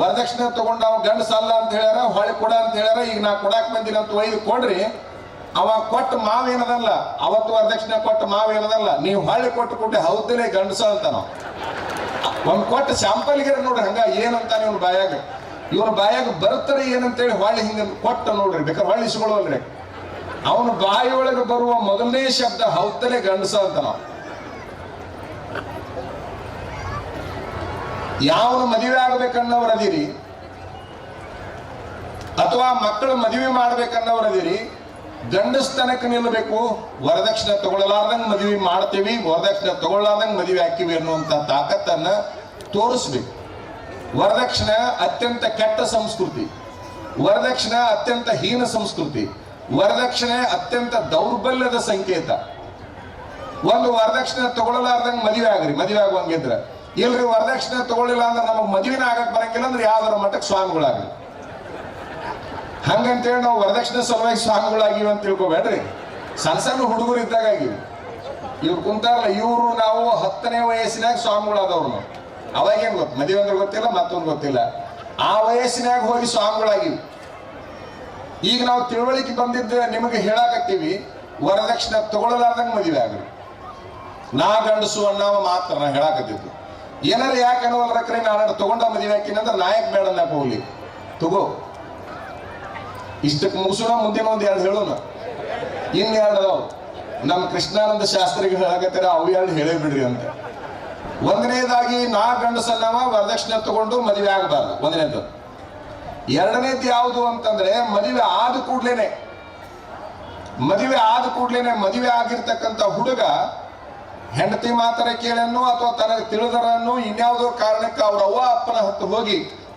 ವರದಕ್ಷಿಣೆ ತಗೊಂಡ ಅವ ಗಂಡಸಲ್ಲ ಅಂತ ಹೇಳ್ಯಾರ, ಹೊಳೆ ಕೊಡ ಅಂತ ಹೇಳ್ಯಾರ. ಈಗ ನಾ ಕೊಡಾಕ್ ಬಂದಿನ ಅಂತ ಒಯ್ದು ಕೊಡ್ರಿ. ಅವ ಕೊಟ್ಟ ಮಾವೇನದಲ್ಲ, ಅವತ್ತು ವರದಕ್ಷಿಣೆ ಕೊಟ್ಟ ಮಾವೇನದಲ್ಲ, ನೀವು ಹೊಳೆ ಕೊಟ್ಟು ಕೊಟ್ಟೆ ಹೌದಲೇ ಗಂಡಸ ಅಂತ ನಾವು ಒಂದ್ ಕೊಟ್ಟ ಶಾಂಪಲ್ಗಿರ ನೋಡ್ರಿ. ಹಂಗ ಏನಂತ ಇವನ್ ಬಾಯಾಗ ಬರ್ತಾರೆ ಏನಂತೇಳಿ ಹೊಳ್ಳಿ ಹಿಂಗ ಕೊಟ್ಟ ನೋಡ್ರಿ, ಬೇಕಾದ್ರೆ ಹೊಳ್ಳಿ ಇಸ್ಕೊಳ್ಳೋಲ್ರಿ. ಅವನ ಬಾಯಿಯೊಳಗೆ ಬರುವ ಮೊದಲನೇ ಶಬ್ದ ಹೌದಲೇ ಗಂಡಸ ಅಂತ ನಾವು. ಯಾವನು ಮದುವೆ ಆಗ್ಬೇಕನ್ನೋರು ಅದಿರಿ, ಅಥವಾ ಮಕ್ಕಳು ಮದುವೆ ಮಾಡ್ಬೇಕನ್ನೋರು ಅದಿರಿ, ಗಂಡಸ್ತನಕ್ಕೆ ನಿಲ್ಲಬೇಕು. ವರದಕ್ಷಿಣೆ ತಗೊಳ್ಳಲಾರ್ದಂಗ್ ಮದುವೆ ಮಾಡ್ತೀವಿ, ವರದಕ್ಷಿಣೆ ತಗೊಳ್ಳಾರ್ದಂಗ್ ಮದುವೆ ಹಾಕಿವಿ ಅನ್ನುವಂತ ತಾಕತ್ತನ್ನ ತೋರಿಸ್ಬೇಕು. ವರದಕ್ಷಿಣೆ ಅತ್ಯಂತ ಕೆಟ್ಟ ಸಂಸ್ಕೃತಿ, ವರದಕ್ಷಿಣೆ ಅತ್ಯಂತ ಹೀನ ಸಂಸ್ಕೃತಿ, ವರದಕ್ಷಿಣೆ ಅತ್ಯಂತ ದೌರ್ಬಲ್ಯದ ಸಂಕೇತ. ಒಂದು ವರದಕ್ಷಿಣೆ ತಗೊಳ್ಳಲಾರ್ದಂಗ್ ಮದುವೆ ಆಗ್ರಿ, ಮದುವೆ ಆಗುವಂಗಿದ್ರ. ಇಲ್ರಿ ವರದಕ್ಷಿಣೆ ತಗೊಳ್ಳಿಲ್ಲ ಅಂದ್ರೆ ನಮಗ್ ಮದುವೆನ ಆಗಕ್ ಬರಂಗಿಲ್ಲ ಅಂದ್ರೆ ಯಾವ್ದಾರ ಮಟ್ಟಕ್ಕೆ ಸ್ವಾಮಿಗಳಾಗ್ರಿ. ಹಂಗಂತೇಳಿ ನಾವು ವರದಕ್ಷಿಣೆ ಸಲುವಾಗಿ ಸ್ವಾಮಿಗಳಾಗಿವಿ ಅಂತ ತಿಳ್ಕೊಬೇಡ್ರಿ. ಸಣ್ಣ ಸಣ್ಣ ಹುಡುಗರು ಇದ್ದಾಗ ಆಗಿವಿ. ಇವ್ರು ಕುಂತಾರಲ್ಲ, ಇವರು ನಾವು 10ನೇ ವಯಸ್ಸಿನಾಗ ಸ್ವಾಮಿಗಳಾದವ್ರು. ನಾವು ಅವಾಗೇನು ಗೊತ್ತು, ಮದುವೆ ಅಂದ್ರೆ ಗೊತ್ತಿಲ್ಲ, ಮತ್ತೊಂದು ಗೊತ್ತಿಲ್ಲ. ಆ ವಯಸ್ಸಿನಾಗ ಹೋಗಿ ಸ್ವಾಮಿಗಳಾಗಿವಿ. ಈಗ ನಾವು ತಿಳುವಳಿಕೆ ಬಂದಿದ್ದ ನಿಮಗೆ ಹೇಳಾಕತ್ತೀವಿ, ವರದಕ್ಷಿಣೆ ತಗೊಳ್ಳಲಾರ್ದಂಗೆ ಮದುವೆ ಆಗ್ರಿ. ನಾ ಗಂಡಸು ಅನ್ನವ ಮಾತ್ರ ನಾ ಹೇಳಾಕತ್ತಿದ್ದು. ಏನಾರ ಯಾಕೆ ಅನ್ನೋಲ್ರಕ್ರೆ ನಾನು ತಗೊಂಡ ಮದುವೆ ಹಾಕಿನಂದ್ರೆ ನಾಯಕ್ ಬೇಡ ಅನ್ನಕ ಹೋಗ್ಲಿ, ತಗೋ. ಇಷ್ಟಕ್ಕೆ ಮುಗಿಸೋಣ, ಮುಂದಿನ ಒಂದು 2 ಹೇಳೋಣ. ಇನ್ನೆರಡು ಅದಾವ. ನಮ್ಮ ಕೃಷ್ಣಾನಂದ ಶಾಸ್ತ್ರಿಗೆ ಹೇಳಕತ್ತೀರ, ಅವು 2 ಹೇಳೇ ಬಿಡ್ರಿ ಅಂತ. ಒಂದನೇದಾಗಿ ನಾ ಗಂಡಸನ್ನವ ವರದಕ್ಷಿಣೆ ತಗೊಂಡು ಮದುವೆ ಆಗಬಾರ್ದು, ಒಂದನೇದು. ಎರಡನೇದು ಯಾವುದು ಅಂತಂದ್ರೆ ಮದುವೆ ಆದ ಕೂಡ್ಲೇನೆ ಮದುವೆ ಆಗಿರ್ತಕ್ಕಂಥ ಹುಡುಗ ಹೆಂಡತಿ ಮಾತರ ಕೇಳನ್ನು ಅಥವಾ ತನಗೆ ತಿಳಿದರನ್ನು ಇನ್ಯಾವುದೋ ಕಾರಣಕ್ಕೆ ಅವ್ರ ಅವ್ವ ಅಪ್ಪನ ಹತ್ತು ಹೋಗಿ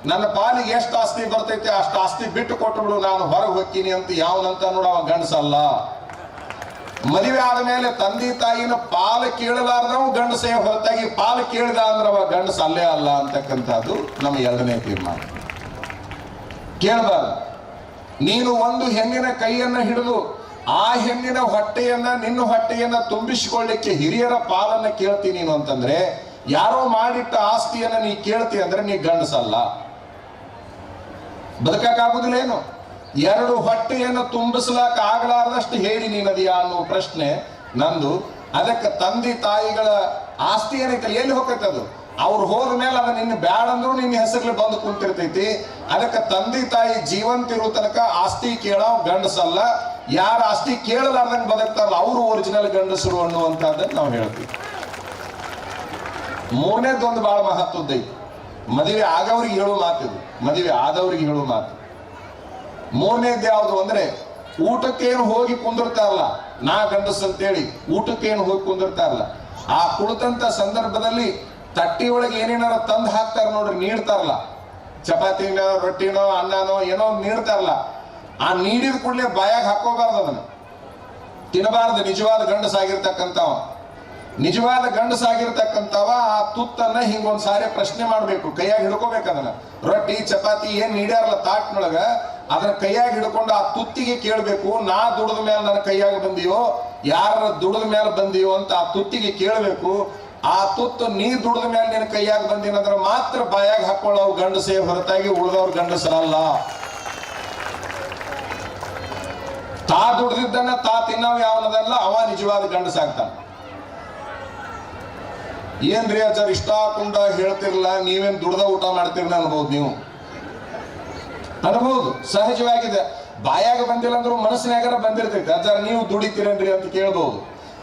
ನನ್ನ ಪಾಲಿಗೆ ಎಷ್ಟು ಆಸ್ತಿ ಬರ್ತೈತೆ ಅಷ್ಟು ಆಸ್ತಿ ಬಿಟ್ಟು ಕೊಟ್ಟು ಬಿಡು, ನಾನು ಹೊರಗೆ ಹೋಗ್ತೀನಿ ಅಂತ ಯಾವನಂತ ನೋಡ, ಅವ ಗಂಡಸಲ್ಲ. ಮದುವೆ ಆದ ಮೇಲೆ ತಂದೆ ತಾಯಿನ ಪಾಲು ಕೇಳಲಾರ್ದವ ಗಂಡಸೇ ಹೊರತಾಗಿ ಪಾಲು ಕೇಳಿದ ಅಂದ್ರೆ ಅವ ಗಂಡಸ ಅಲ್ಲೇ ಅಲ್ಲ ಅಂತಕ್ಕಂಥದ್ದು ನಮ್ಮ 2ನೇ ತೀರ್ಮಾನ. ಕೇಳಬಾರ್ದು. ನೀನು ಒಂದು ಹೆಣ್ಣಿನ ಕೈಯನ್ನ ಹಿಡಿದು ಆ ಹೆಣ್ಣಿನ ಹೊಟ್ಟೆಯನ್ನ, ನಿನ್ನ ಹೊಟ್ಟೆಯನ್ನ ತುಂಬಿಸಿಕೊಳ್ಳಿಕ್ಕೆ ಹಿರಿಯರ ಪಾಲನ್ನ ಕೇಳ್ತೀನಿ ನೀನು ಅಂತಂದ್ರೆ, ಯಾರೋ ಮಾಡಿಟ್ಟ ಆಸ್ತಿಯನ್ನ ನೀ ಕೇಳ್ತಿ ಅಂದ್ರೆ ನೀ ಗಂಡಸಲ್ಲ, ಬದುಕಾಗುದಿಲ್ಲ. ಏನು 2 ಹೊಟ್ಟೆಯನ್ನು ತುಂಬಿಸ್ಲಾಕ ಆಗಲಾರ್ದಷ್ಟು ಹೇಳಿ ನೀನದಿಯಾ ಅನ್ನೋ ಪ್ರಶ್ನೆ ನಂದು. ಅದಕ್ಕೆ ತಂದೆ ತಾಯಿಗಳ ಆಸ್ತಿ ಏನೈತಲ್ಲ, ಎಲ್ಲಿ ಹೋಗ್ತೈತದು? ಅವ್ರು ಹೋದ ಮೇಲೆ ಅದ ನಿನ್ನ ಬ್ಯಾಡಂದ್ರು ನಿನ್ನ ಹೆಸರಲ್ಲಿ ಬಂದು ಕುಂತಿರ್ತೈತಿ. ಅದಕ್ಕೆ ತಂದೆ ತಾಯಿ ಜೀವಂತ ಇರೋ ತನಕ ಆಸ್ತಿ ಕೇಳೋ ಗಂಡಸಲ್ಲ. ಯಾರ ಆಸ್ತಿ ಕೇಳಲಾರ್ದಂಗೆ ಬದುಕ್ತಾರಲ್ಲ ಅವರು ಒರಿಜಿನಲ್ ಗಂಡಸರು ಅನ್ನುವಂಥದ್ದನ್ನು ನಾವು ಹೇಳ್ತೀವಿ. 3ನೇದೊಂದು ಬಹಳ ಮಹತ್ವದ್ದೈತಿ. ಮದುವೆ ಆಗವ್ರಿಗೆ ಹೇಳೋ ಮಾತಿದು, ಮದುವೆ ಆದವ್ರಿಗೆ ಹೇಳೋ ಮಾತು. 3ನೇದು ಯಾವುದು ಅಂದ್ರೆ, ಊಟಕ್ಕೇನು ಹೋಗಿ ಕುಂದಿರ್ತಾರಲ್ಲ, ನಾ ಗಂಡಸ್ ಅಂತೇಳಿ ಊಟಕ್ಕೇನು ಹೋಗಿ ಕುಂದಿರ್ತಾರಲ್ಲ, ಆ ಕುಳಿತಂತ ಸಂದರ್ಭದಲ್ಲಿ ತಟ್ಟಿ ಒಳಗೆ ಏನೇನಾರ ತಂದು ಹಾಕ್ತಾರ ನೋಡ್ರಿ, ನೀಡ್ತಾರಲ್ಲ, ಚಪಾತಿನೋ ರೊಟ್ಟಿನೋ ಅನ್ನನೋ ಏನೋ ನೀಡ್ತಾರಲ್ಲ, ಆ ನೀಡಿದ ಕೂಡಲೇ ಬಾಯಾಗ ಹಾಕೋಬಾರ್ದು, ಅದನ್ನು ತಿನ್ನಬಾರ್ದು. ನಿಜವಾದ ಗಂಡಸಾಗಿರ್ತಕ್ಕಂಥವ ಆ ತುತ್ತನ್ನ ಹಿಂಗೊಂದ್ ಸಾರಿ ಪ್ರಶ್ನೆ ಮಾಡ್ಬೇಕು, ಕೈಯಾಗ ಹಿಡ್ಕೋಬೇಕು. ಅದನ್ನ ರೊಟ್ಟಿ ಚಪಾತಿ ಏನ್ ನೀಡ್ಯಾರಲ್ಲ ತಾಟ್ನೊಳಗ, ಅದನ್ನ ಕೈಯಾಗ ಹಿಡ್ಕೊಂಡು ಆ ತುತ್ತಿಗೆ ಕೇಳ್ಬೇಕು, ನಾ ದುಡಿದ ಮೇಲೆ ನನ್ನ ಕೈಯಾಗ ಬಂದಿಯೋ, ಯಾರ ದುಡಿದ ಮೇಲೆ ಬಂದಿಯೋ ಅಂತ ಆ ತುತ್ತಿಗೆ ಕೇಳಬೇಕು. ಆ ತುತ್ತು ನೀ ದುಡಿದ ಮೇಲೆ ನಿನ್ನ ಕೈಯಾಗ ಬಂದಿನಂದ್ರ ಮಾತ್ರ ಬಾಯಾಗ ಹಾಕೊಳ್ಳೋ ಗಂಡಸೇ ಹೊರತಾಗಿ ಉಳಿದವ್ರ ಗಂಡಸರಲ್ಲ. ತಾ ದುಡ್ದಿದ್ದನ್ನ ತಾ ತಿನ್ನವ್ ಯಾವನದಲ್ಲ ಅವ ನಿಜವಾದ ಗಂಡಸಾಗ್ತಾನ. ಏನ್ರಿ ಆಚಾರ ಇಷ್ಟ ಕುಂಡ ಹೇಳ್ತಿರ್ಲ, ನೀವೇನ್ ದುಡ್ದ ಊಟ ಮಾಡ್ತೀರಿ ಅನ್ಬಹುದು, ನೀವು ಅನ್ಬಹುದು, ಸಹಜವಾಗಿದೆ. ಬಾಯಾಗ ಬಂದಿಲ್ಲ ಅಂದ್ರೂ ಮನಸ್ಸಿನಾಗಾರ ಬಂದಿರ್ತೈತೆ, ಆಚಾರ ನೀವು ದುಡಿತೀರೇನ್ರಿ ಅಂತ ಕೇಳ್ಬಹುದು.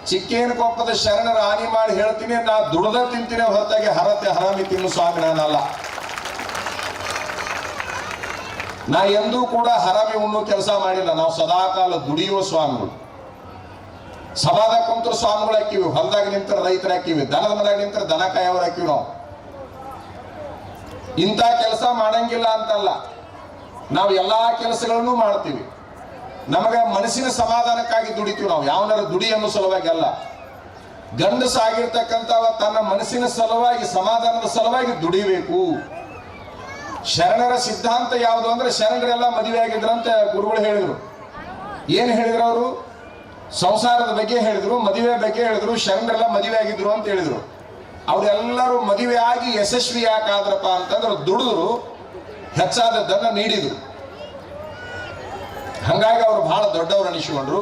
ಚಿಕ್ಕೇನ ಕೊಪ್ಪದ ಶರಣರ ಹಾನಿ ಮಾಡಿ ಹೇಳ್ತೀನಿ, ನಾ ದುಡ್ದ ತಿಂತೀನಿ ಹೊರತಾಗಿ ಹರಾಮಿ ತಿನ್ನು ಸ್ವಾಮಿ ನಾನಲ್ಲ. ನಾ ಎಂದೂ ಕೂಡ ಹರಾಮಿ ಉಣ್ಣು ಕೆಲಸ ಮಾಡಿಲ್ಲ. ನಾವು ಸದಾಕಾಲ ದುಡಿಯುವ ಸ್ವಾಮಿಗಳು. ಸಭಾದಾಗ ಕುಂತರು ಸ್ವಾಮಿಗಳು ಹಾಕಿವಿ, ಹೊಲದಾಗ ನಿಂತರ ರೈತರ ಹಾಕಿವಿ, ದನದ ಮದಾಗ ನಿಂತರ ದನ ಕಾಯವ್ರು ಹಾಕಿವಿ. ನಾವು ಇಂಥ ಕೆಲಸ ಮಾಡಂಗಿಲ್ಲ ಅಂತಲ್ಲ, ನಾವು ಎಲ್ಲಾ ಕೆಲಸಗಳನ್ನು ಮಾಡ್ತೀವಿ. ನಮಗೆ ಮನಸ್ಸಿನ ಸಮಾಧಾನಕ್ಕಾಗಿ ದುಡಿತೀವಿ. ನಾವು ಯಾವನಾರ ದುಡಿ ಅನ್ನೋ ಸಲುವಾಗಿ ಅಲ್ಲ. ಗಂಡಸಾಗಿರ್ತಕ್ಕಂಥವ ತನ್ನ ಮನಸ್ಸಿನ ಸಲುವಾಗಿ, ಸಮಾಧಾನದ ಸಲುವಾಗಿ ದುಡಿಬೇಕು. ಶರಣರ ಸಿದ್ಧಾಂತ ಯಾವುದು ಅಂದ್ರೆ, ಶರಣರೆಲ್ಲ ಮದುವೆ ಆಗಿದ್ರಂತ ಗುರುಗಳು ಹೇಳಿದ್ರು. ಏನ್ ಹೇಳಿದ್ರು ಅವರು? ಸಂಸಾರದ ಬಗ್ಗೆ ಹೇಳಿದ್ರು, ಮದುವೆ ಬಗ್ಗೆ ಹೇಳಿದ್ರು. ಶರಣರೆಲ್ಲ ಮದುವೆ ಆಗಿದ್ರು ಅಂತ ಹೇಳಿದ್ರು. ಅವರೆಲ್ಲರೂ ಮದುವೆ ಆಗಿ ಯಶಸ್ವಿ ಯಾಕಾದ್ರಪ್ಪ ಅಂತಂದ್ರೆ ದುಡಿದ್ರು. ಹೆಚ್ಚಾದದ್ದನ್ನು ನೀಡಿದರು. ಹಂಗಾಗಿ ಅವರು ಬಹಳ ದೊಡ್ಡವರು ಅನಿಸಿಕೊಂಡ್ರು.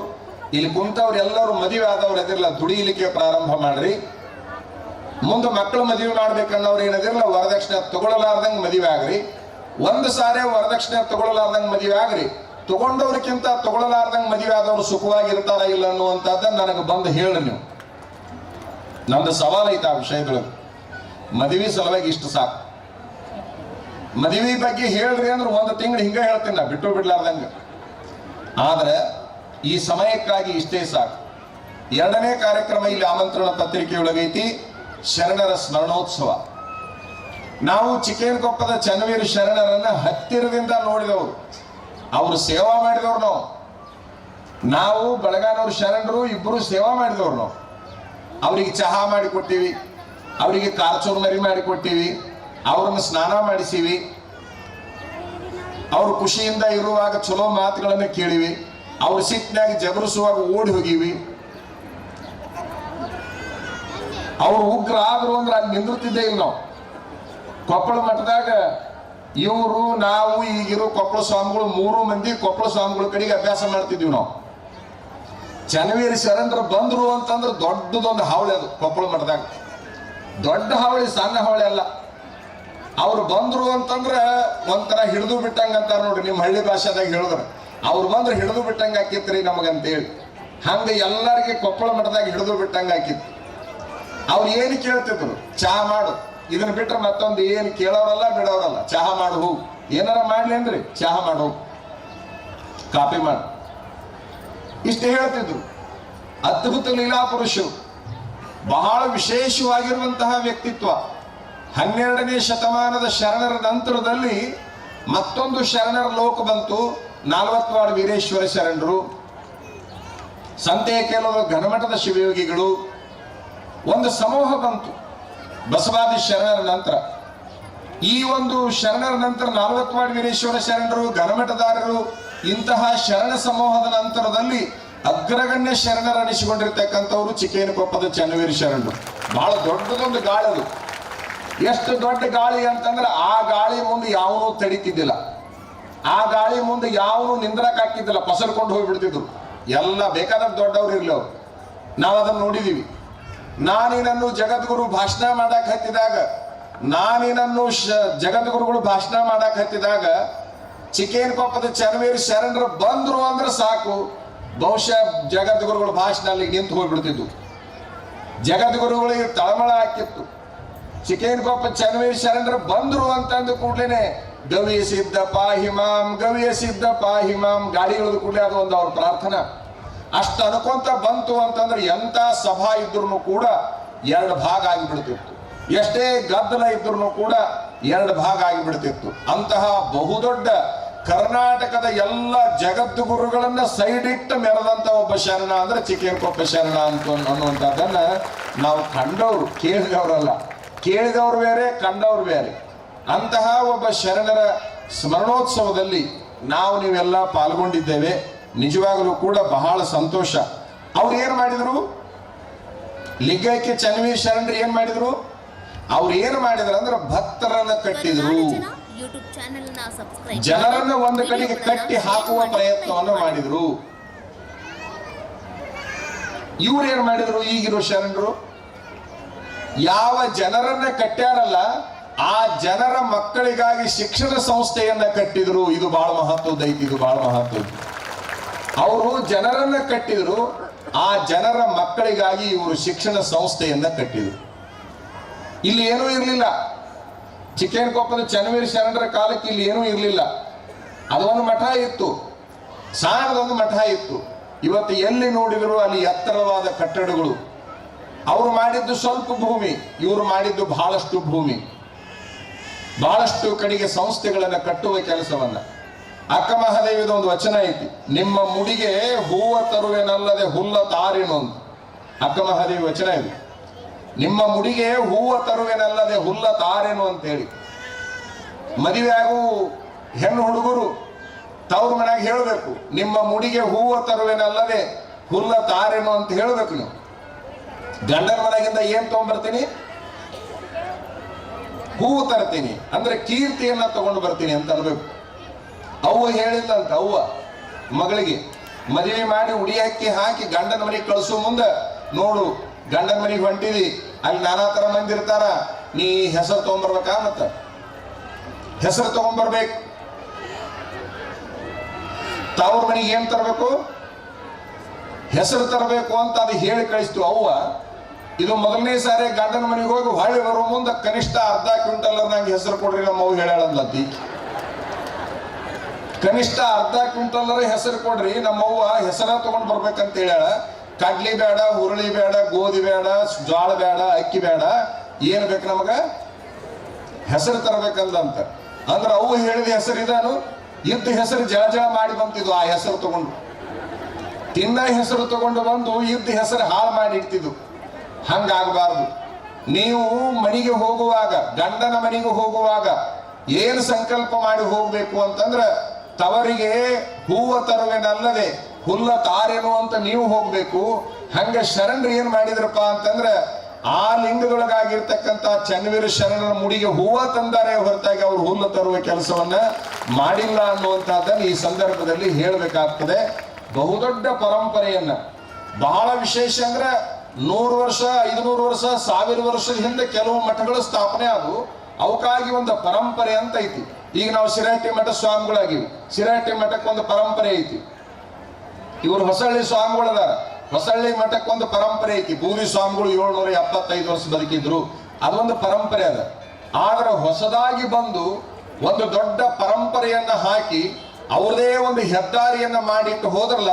ಇಲ್ಲಿ ಕುಂತವ್ರು ಎಲ್ಲರೂ ಮದುವೆ ಆದವ್ರು ಎದಿರಲ್ಲ, ದುಡಿಲಿಕ್ಕೆ ಪ್ರಾರಂಭ ಮಾಡ್ರಿ. ಮುಂದೆ ಮಕ್ಕಳು ಮದುವೆ ಮಾಡ್ಬೇಕನ್ನೋರು ಏನದಿರಲ್ಲ, ವರದಕ್ಷಿಣೆ ತಗೊಳ್ಳಲಾರ್ದಂಗೆ ಮದುವೆ ಆಗ್ರಿ. ಒಂದು ಸಾರಿ ವರದಕ್ಷಿಣೆ ತಗೊಳ್ಳಲಾರ್ದಂಗೆ ಮದುವೆ ಆಗ್ರಿ. ತಗೊಂಡವ್ರಿಗಿಂತ ತಗೊಳ್ಳಲಾರ್ದಂಗೆ ಮದುವೆ ಆದವ್ರು ಸುಖವಾಗಿರ್ತಾರ ಇಲ್ಲ ಅನ್ನುವಂಥದ್ದನ್ನು ನನಗೆ ಬಂದು ಹೇಳ್ರಿ ನೀವು. ನಂದು ಸವಾಲು ಐತೆ ಆ ವಿಷಯಗಳು. ಮದುವೆ ಸಲುವಾಗಿ ಇಷ್ಟು ಸಾಕು. ಮದುವೆ ಬಗ್ಗೆ ಹೇಳ್ರಿ ಅಂದ್ರೆ ಒಂದು ತಿಂಗಳು ಹಿಂಗೆ ಹೇಳ್ತೀನಿ ನಾ, ಬಿಟ್ಟು ಬಿಡ್ಲಾರ್ದಂಗೆ. ಆದ್ರೆ ಈ ಸಮಯಕ್ಕಾಗಿ ಇಷ್ಟೇ ಸಾಕು. ಎರಡನೇ ಕಾರ್ಯಕ್ರಮ ಇಲ್ಲಿ ಆಮಂತ್ರಣ ಪತ್ರಿಕೆಯೊಳಗೈತಿ, ಶರಣರ ಸ್ಮರಣೋತ್ಸವ. ನಾವು ಚಿಕ್ಕೇನಕೊಪ್ಪದ ಚನ್ನವೀರ ಶರಣರನ್ನ ಹತ್ತಿರದಿಂದ ನೋಡಿದವರು, ಅವರು ಸೇವಾ ಮಾಡಿದವ್ರು. ನಾವು ಬೆಳಗಾನವ್ರ ಶರಣರು ಇಬ್ಬರು ಸೇವಾ ಮಾಡಿದವ್ರು. ನಾವು ಅವರಿಗೆ ಚಹಾ ಮಾಡಿಕೊಟ್ಟಿವಿ, ಅವರಿಗೆ ಕಾರ್ಚೂರು ಮರಿ ಮಾಡಿಕೊಟ್ಟಿವಿ, ಅವ್ರನ್ನ ಸ್ನಾನ ಮಾಡಿಸಿವಿ, ಅವ್ರು ಖುಷಿಯಿಂದ ಇರುವಾಗ ಚಲೋ ಮಾತುಗಳನ್ನು ಕೇಳಿವಿ, ಅವ್ರ ಸಿಟ್ಟಿನಾಗ ಜಬರಿಸುವಾಗ ಓಡಿ ಹೋಗಿವಿ. ಅವ್ರು ಉಗ್ರ ಆದ್ರು ಅಂದ್ರೆ ಅಲ್ಲಿ ನಿಂದಿರ್ತಿದ್ದೇ ಇಲ್ಲ ನಾವು. ಕೊಪ್ಪಳ ಮಠದಾಗ ಇವರು ನಾವು ಈಗಿರೋ ಕೊಪ್ಪಳ ಸ್ವಾಮಿಗಳು 3 ಮಂದಿ ಕೊಪ್ಪಳ ಸ್ವಾಮಿಗಳ ಕಡೆಗೆ ಅಭ್ಯಾಸ ಮಾಡ್ತಿದ್ವಿ ನಾವು. ಚನ್ನವೀರ ಶರಣರು ಬಂದ್ರು ಅಂತಂದ್ರೆ ದೊಡ್ಡದೊಂದು ಹಾವಳಿ ಅದು ಕೊಪ್ಪಳ ಮಠದಾಗ. ದೊಡ್ಡ ಹಾವಳಿ, ಸಣ್ಣ ಹಾವಳಿ ಅಲ್ಲ. ಅವ್ರು ಬಂದ್ರು ಅಂತಂದ್ರೆ ಒಂಥರ ಹಿಡಿದು ಬಿಟ್ಟಂಗ ಅಂತಾರ ನೋಡ್ರಿ, ನಿಮ್ಮ ಹಳ್ಳಿ ಭಾಷೆದಾಗ ಹೇಳಿದ್ರೆ. ಅವ್ರು ಬಂದ್ರೆ ಹಿಡಿದು ಬಿಟ್ಟಂಗ ಹಾಕಿತ್ರಿ ನಮಗಂತೇಳಿ. ಹಂಗ ಎಲ್ಲರಿಗೆ ಕೊಪ್ಪಳ ಮಠದಾಗ ಹಿಡಿದು ಬಿಟ್ಟಂಗ ಹಾಕಿತ್ತು. ಅವ್ರು ಏನು ಕೇಳ್ತಿದ್ರು, ಚಹಾ ಮಾಡು, ಇದನ್ನ ಬಿಟ್ರೆ ಮತ್ತೊಂದು ಏನು ಕೇಳೋರಲ್ಲ ಬಿಡೋರಲ್ಲ. ಚಹಾ ಮಾಡು ಹೋಗು, ಏನಾರ ಮಾಡ್ಲಿ ಅಂದ್ರಿ ಚಹಾ ಮಾಡು, ಕಾಪಿ ಮಾಡು, ಇಷ್ಟೇ ಹೇಳ್ತಿದ್ರು. ಅದ್ಭುತ ಲೀಲಾ ಪುರುಷರು, ಬಹಳ ವಿಶೇಷವಾಗಿರುವಂತಹ ವ್ಯಕ್ತಿತ್ವ. 12ನೇ ಶತಮಾನದ ಶರಣರ ನಂತರದಲ್ಲಿ ಮತ್ತೊಂದು ಶರಣರ ಲೋಕ ಬಂತು, 40 ವಾರ್ಡ್ ವೀರೇಶ್ವರ ಶರಣರು, ಸಂತೆ ಕೆಲವು ಘನಮಠದ ಶಿವಯೋಗಿಗಳು, ಒಂದು ಸಮೂಹ ಬಂತು ಬಸವಾದಿ ಶರಣರ ನಂತರ. ಈ ಒಂದು ಶರಣರ ನಂತರ 40 ವಾರ್ಡ್ ವೀರೇಶ್ವರ ಶರಣರು, ಘನಮಠದಾರರು, ಇಂತಹ ಶರಣ ಸಮೂಹದ ನಂತರದಲ್ಲಿ ಅಗ್ರಗಣ್ಯ ಶರಣರ ಅನಿಸಿಕೊಂಡಿರ್ತಕ್ಕಂಥವ್ರು ಚಿಕ್ಕೇನಕೊಪ್ಪದ ಚನ್ನವೀರ ಶರಣರು. ಬಹಳ ದೊಡ್ಡದೊಂದು ಗಾಳಿ ಅದು. ಎಷ್ಟು ದೊಡ್ಡ ಗಾಳಿ ಅಂತಂದ್ರೆ ಆ ಗಾಳಿ ಮುಂದೆ ಯಾವನೂ ತಡಿತಿದ್ದಿಲ್ಲ, ಆ ಗಾಳಿ ಮುಂದೆ ಯಾವನು ನಿಂದ್ರಕ್ ಹಾಕಿದ್ದಿಲ್ಲ, ಪಸರ್ಕೊಂಡು ಹೋಗ್ಬಿಡ್ತಿದ್ರು. ಎಲ್ಲ ಬೇಕಾದ ದೊಡ್ಡವ್ರು ಇರ್ಲಿ ಅವ್ರು. ನಾವು ಅದನ್ನು ನೋಡಿದೀವಿ. ನಾನಿನನ್ನು ಜಗದ್ಗುರು ಭಾಷಣ ಮಾಡಕ್ ಹತ್ತಿದಾಗ, ಜಗದ್ಗುರುಗಳು ಭಾಷಣ ಮಾಡಕ್ ಹತ್ತಿದಾಗ ಚಿಕ್ಕೇನಕೊಪ್ಪದ ಚನ್ನವೀರ ಶರಣರು ಬಂದ್ರು ಅಂದ್ರೆ ಸಾಕು, ಬಹುಶಃ ಜಗದ್ಗುರುಗಳು ಭಾಷಣ ಅಲ್ಲಿಗೆ ನಿಂತು ಹೋಗ್ಬಿಡ್ತಿದ್ವು. ಜಗದ್ಗುರುಗಳಿಗೆ ತಳಮಳ ಹಾಕಿತ್ತು. ಚಿಕ್ಕೇನಕೊಪ್ಪ ಚನ್ನವೀರ ಶರಣರು ಬಂದ್ರು ಅಂತಂದು ಕೂಡ್ಲೇನೆ ಗವಿಯ ಸಿದ್ಧ ಪಾಹಿಮಾಂ, ಗವಿಯ ಸಿದ್ಧ ಪಾಹಿಮಾಂ ಗಾಡಿಗಳದು ಕೂಡಲೇ ಅದು ಒಂದು ಅವ್ರ ಪ್ರಾರ್ಥನಾ. ಅಷ್ಟು ಅನ್ಕೊಂತ ಬಂತು ಅಂತಂದ್ರೆ ಎಂತ ಸಭಾ ಇದ್ರು ಕೂಡ 2 ಭಾಗ ಆಗಿಬಿಡ್ತಿತ್ತು. ಎಷ್ಟೇ ಗದ್ದಲ ಇದ್ರು ಕೂಡ 2 ಭಾಗ ಆಗಿಬಿಡ್ತಿತ್ತು. ಅಂತಹ ಬಹುದೊಡ್ಡ ಕರ್ನಾಟಕದ ಎಲ್ಲ ಜಗದ್ಗುರುಗಳನ್ನ ಸೈಡ್ ಇಟ್ಟು ಮೆರೆದಂತ ಒಬ್ಬ ಶರಣ ಅಂದ್ರೆ ಚಿಕ್ಕೇನಕೊಪ್ಪ ಶರಣ ಅನ್ನುವಂಥದ್ದನ್ನ ನಾವು ಕಂಡವರು, ಕೇಳಿದವರಲ್ಲ. ಕೇಳಿದವರು ಬೇರೆ, ಕಂಡವ್ರು ಬೇರೆ. ಅಂತಹ ಒಬ್ಬ ಶರಣರ ಸ್ಮರಣೋತ್ಸವದಲ್ಲಿ ನಾವು ನೀವೆಲ್ಲ ಪಾಲ್ಗೊಂಡಿದ್ದೇವೆ. ನಿಜವಾಗಲೂ ಕೂಡ ಬಹಳ ಸಂತೋಷ. ಅವ್ರು ಏನ್ ಮಾಡಿದ್ರು, ಲಿಂಗೈಕ್ಯ ಚನ್ನವೀರ ಶರಣರು ಏನ್ ಮಾಡಿದ್ರು, ಅವ್ರು ಏನು ಮಾಡಿದ್ರು ಅಂದ್ರೆ ಭಕ್ತರನ್ನ ಕಟ್ಟಿದ್ರು, ಜನರನ್ನ ಒಂದು ಕಡೆಗೆ ಕಟ್ಟಿ ಹಾಕುವ ಪ್ರಯತ್ನವನ್ನು ಮಾಡಿದ್ರು. ಇವ್ರು ಏನ್ ಮಾಡಿದ್ರು, ಈಗಿರೋ ಶರಣರು ಯಾವ ಜನರನ್ನ ಕಟ್ಟ್ಯಾರಲ್ಲ ಆ ಜನರ ಮಕ್ಕಳಿಗಾಗಿ ಶಿಕ್ಷಣ ಸಂಸ್ಥೆಯನ್ನ ಕಟ್ಟಿದ್ರು. ಇದು ಬಹಳ ಮಹತ್ವದೈತಿ, ಇದು ಬಹಳ ಮಹತ್ವದ. ಅವರು ಜನರನ್ನ ಕಟ್ಟಿದ್ರು, ಆ ಜನರ ಮಕ್ಕಳಿಗಾಗಿ ಇವರು ಶಿಕ್ಷಣ ಸಂಸ್ಥೆಯನ್ನ ಕಟ್ಟಿದ್ರು. ಇಲ್ಲಿ ಏನೂ ಇರಲಿಲ್ಲ. ಚಿಕ್ಕೇನಕೊಪ್ಪದ ಚನ್ನವೀರ ಶರಣರ ಕಾಲಕ್ಕೆ ಇಲ್ಲಿ ಏನೂ ಇರಲಿಲ್ಲ. ಅದೊಂದು ಮಠ ಇತ್ತು, ಸಾಣದೊಂದು ಮಠ ಇತ್ತು. ಇವತ್ತು ಎಲ್ಲಿ ನೋಡಿದ್ರು ಅಲ್ಲಿ ಎತ್ತರವಾದ ಕಟ್ಟಡಗಳು. ಅವರು ಮಾಡಿದ್ದು ಸ್ವಲ್ಪ ಭೂಮಿ, ಇವರು ಮಾಡಿದ್ದು ಬಹಳಷ್ಟು ಭೂಮಿ, ಬಹಳಷ್ಟು ಕಡೆಗೆ ಸಂಸ್ಥೆಗಳನ್ನ ಕಟ್ಟುವ ಕೆಲಸವನ್ನ. ಅಕ್ಕ ಮಹಾದೇವಿದ ಒಂದು ವಚನ ಐತಿ, ನಿಮ್ಮ ಮುಡಿಗೆ ಹೂವ ತರುವೆನಲ್ಲದೆ ಹುಲ್ಲ ತಾರೇನು ಅಂತ. ಅಕ್ಕ ಮಹಾದೇವಿ ವಚನ ಇದೆ. ನಿಮ್ಮ ಮುಡಿಗೆ ಹೂವ ತರುವೆನಲ್ಲದೆ ಹುಲ್ಲ ತಾರೇನು ಅಂತ ಹೇಳಿ. ಮದುವೆ ಆಗು ಹೆಣ್ಣು ಹುಡುಗರು ತವ್ರ ಮನೆಯಾಗ ಹೇಳಬೇಕು, ನಿಮ್ಮ ಮುಡಿಗೆ ಹೂವ ತರುವೆನಲ್ಲದೆ ಹುಲ್ಲ ತಾರೇನು ಅಂತ ಹೇಳಬೇಕು. ನೀವು ಗಂಡನ ಮನೆಗಿಂದ ಏನ್ ತಗೊಂಡ್ಬರ್ತೀನಿ, ಹೂವು ತರ್ತೀನಿ ಅಂದ್ರೆ ಕೀರ್ತಿಯನ್ನ ತಗೊಂಡು ಬರ್ತೀನಿ ಅಂತ ಅನ್ಬೇಕು. ಅವ್ವ ಹೇಳಿಲ್ಲಂತ, ಅವ್ವ ಮಗಳಿಗೆ ಮದುವೆ ಮಾಡಿ ಉಡಿ ಅಕ್ಕಿ ಹಾಕಿ ಗಂಡನ ಮನೆಗೆ ಕಳಿಸೋ ಮುಂದೆ, ನೋಡು ಗಂಡನ ಮನೆಗೆ ಹೊಂಟಿದಿ, ಅಲ್ಲಿ ನಾನಾ ತರ ಮಂದಿ ಇರ್ತಾರ, ನೀ ಹೆಸರು ತಗೊಂಡ್ಬರ್ಬೇಕಾ, ಮತ್ತ ಹೆಸರು ತಗೊಂಡ್ಬರ್ಬೇಕು. ತವ್ರ ಮನೆಗೆ ಏನ್ ತರಬೇಕು, ಹೆಸರು ತರಬೇಕು ಅಂತ ಅದು ಹೇಳಿ ಕಳಿಸ್ತು ಅವ್ವ. ಇದು ಮೊದಲನೇ ಸಾರಿ ಗಂಡನ ಮನೆಗೆ ಹೋಗಿ ಹೊಳ್ಳಿ ಬರೋ ಮುಂದೆ ಕನಿಷ್ಠ ಅರ್ಧ ಕ್ವಿಂಟಲ್ ನಂಗೆ ಹೆಸರು ಕೊಡ್ರಿ ನಮ್ಮ ಅವ್ವ ಹೇಳಂದ್ಲತ್ತಿ. ಕನಿಷ್ಠ ಅರ್ಧ ಕ್ವಿಂಟಲ್ ಹೆಸರು ಕೊಡ್ರಿ, ನಮ್ಮವ್ವ ಹೆಸರ ತಗೊಂಡ್ ಬರ್ಬೇಕಂತ ಹೇಳ್ಯಾಳ. ಕಡ್ಲಿ ಬೇಡ, ಹುರುಳಿ ಬೇಡ, ಗೋಧಿ ಬೇಡ, ಜೋಳ ಬೇಡ, ಅಕ್ಕಿ ಬೇಡ, ಏನ್ ಬೇಕು ನಮಗ, ಹೆಸರು ತರಬೇಕಂದಂತ. ಅಂದ್ರ ಅವ್ವ ಹೇಳಿದ ಹೆಸರು ಇದಾನು, ಇದ್ದ ಹೆಸರು ಜಳ ಜಳ ಮಾಡಿ ಬಂತಿದ್ವು. ಆ ಹೆಸರು ತಗೊಂಡು ತಿನ್ನ ಹೆಸರು ತಗೊಂಡು ಬಂದು ಇದ್ದ ಹೆಸರು ಹಾಳು ಮಾಡಿ ಇಡ್ತಿದ್ವು. ಹಂಗಾಗಬಾರ್ದು. ನೀವು ಮನೆಗೆ ಹೋಗುವಾಗ, ಗಂಡನ ಮನೆಗೆ ಹೋಗುವಾಗ ಏನು ಸಂಕಲ್ಪ ಮಾಡಿ ಹೋಗ್ಬೇಕು ಅಂತಂದ್ರ, ತವರಿಗೆ ಹೂವ ತರುವೆನಲ್ಲದೆ ಹುಲ್ಲ ತಾರೇನು ಅಂತ ನೀವು ಹೋಗ್ಬೇಕು. ಹಂಗ ಶರಣರು ಏನ್ ಮಾಡಿದ್ರಪ್ಪ ಅಂತಂದ್ರ, ಆ ಲಿಂಗದೊಳಗಾಗಿರ್ತಕ್ಕಂಥ ಚನ್ನವೀರ ಶರಣರ ಮುಡಿಗೆ ಹೂವ ತಂದಾರೆ ಹೊರತಾಗಿ ಅವರು ಹುಲ್ಲು ತರುವ ಕೆಲಸವನ್ನ ಮಾಡಿಲ್ಲ ಅನ್ನುವಂತಹದ್ದನ್ನು ಈ ಸಂದರ್ಭದಲ್ಲಿ ಹೇಳಬೇಕಾಗ್ತದೆ. ಬಹುದೊಡ್ಡ ಪರಂಪರೆಯನ್ನ, ಬಹಳ ವಿಶೇಷ ಅಂದ್ರೆ 100 ವರ್ಷ 500 ವರ್ಷ 1000 ವರ್ಷದ ಹಿಂದೆ ಕೆಲವು ಮಠಗಳು ಸ್ಥಾಪನೆ ಆದವು. ಅವಕ್ಕಾಗಿ ಒಂದು ಪರಂಪರೆ ಅಂತ ಐತಿ. ಈಗ ನಾವು ಶಿರಹಟ್ಟಿ ಮಠ ಸ್ವಾಮಿಗಳಾಗಿವಿ, ಶಿರಹಟ್ಟಿ ಮಠಕ್ಕೆ ಒಂದು ಪರಂಪರೆ ಐತಿ. ಇವರು ಹೊಸಳ್ಳಿ ಸ್ವಾಮಿಗಳದಾರ, ಹೊಸಳ್ಳಿ ಮಠಕ್ಕೊಂದು ಪರಂಪರೆ ಐತಿ. ಬೂದಿ ಸ್ವಾಮಿಗಳು 775 ವರ್ಷ ಬದುಕಿದ್ರು, ಅದೊಂದು ಪರಂಪರೆ ಅದ. ಆದ್ರೆ ಹೊಸದಾಗಿ ಬಂದು ಒಂದು ದೊಡ್ಡ ಪರಂಪರೆಯನ್ನ ಹಾಕಿ ಅವ್ರದೇ ಒಂದು ಹೆದ್ದಾರಿಯನ್ನ ಮಾಡಿಟ್ಟು ಹೋದ್ರಲ್ಲ,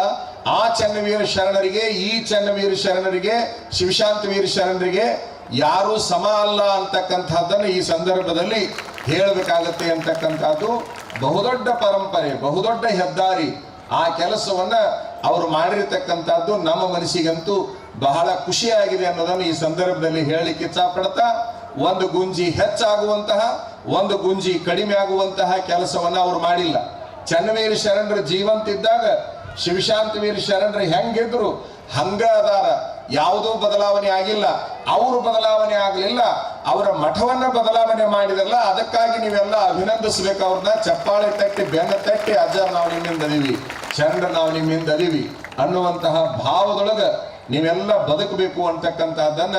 ಆ ಚನ್ನವೀರ ಶರಣರಿಗೆ, ಈ ಚನ್ನವೀರ ಶರಣರಿಗೆ, ಶಿವಶಾಂತವೀರ ಶರಣರಿಗೆ ಯಾರು ಸಮ ಅಲ್ಲ ಅಂತಕ್ಕಂಥದ್ದನ್ನು ಈ ಸಂದರ್ಭದಲ್ಲಿ ಹೇಳಬೇಕಾಗತ್ತೆ ಅಂತಕ್ಕಂಥದ್ದು. ಬಹುದೊಡ್ಡ ಪರಂಪರೆ, ಬಹುದೊಡ್ಡ ಹೆದ್ದಾರಿ. ಆ ಕೆಲಸವನ್ನ ಅವರು ಮಾಡಿರ್ತಕ್ಕಂಥದ್ದು ನಮ್ಮ ಮನಸ್ಸಿಗಂತೂ ಬಹಳ ಖುಷಿಯಾಗಿದೆ ಅನ್ನೋದನ್ನು ಈ ಸಂದರ್ಭದಲ್ಲಿ ಹೇಳಲಿಕ್ಕೆ ಇಚ್ಛಪಡ್ತಾ, ಒಂದು ಗುಂಜಿ ಹೆಚ್ಚಾಗುವಂತಹ, ಒಂದು ಗುಂಜಿ ಕಡಿಮೆ ಆಗುವಂತಹ ಕೆಲಸವನ್ನ ಅವರು ಮಾಡಿಲ್ಲ. ಚನ್ನವೀರ ಶರಣರು ಜೀವಂತಿದ್ದಾಗ ಶಿವಶಾಂತವೀರ ಶರಣರು ಹೆಂಗಿದ್ರು ಹಂಗ ಅದಾರ, ಯಾವುದೂ ಬದಲಾವಣೆ ಆಗಿಲ್ಲ. ಅವರು ಬದಲಾವಣೆ ಆಗಲಿಲ್ಲ, ಅವರ ಮಠವನ್ನ ಬದಲಾವಣೆ ಮಾಡಿದ್ರಲ್ಲ, ಅದಕ್ಕಾಗಿ ನೀವೆಲ್ಲ ಅಭಿನಂದಿಸ್ಬೇಕು ಅವ್ರನ್ನ. ಚಪ್ಪಾಳೆ ತಟ್ಟಿ ಬೆನ್ನ ತಟ್ಟಿ, ಅಜ್ಜ ನಾವು ನಿಮ್ಮಿಂದ ಅದೀವಿ, ಶರಣ ನಾವು ನಿಮ್ಮಿಂದ ಅದೀವಿ ಅನ್ನುವಂತಹ ಭಾವದೊಳಗ ನೀವೆಲ್ಲ ಬದುಕಬೇಕು ಅಂತಕ್ಕಂಥದ್ದನ್ನ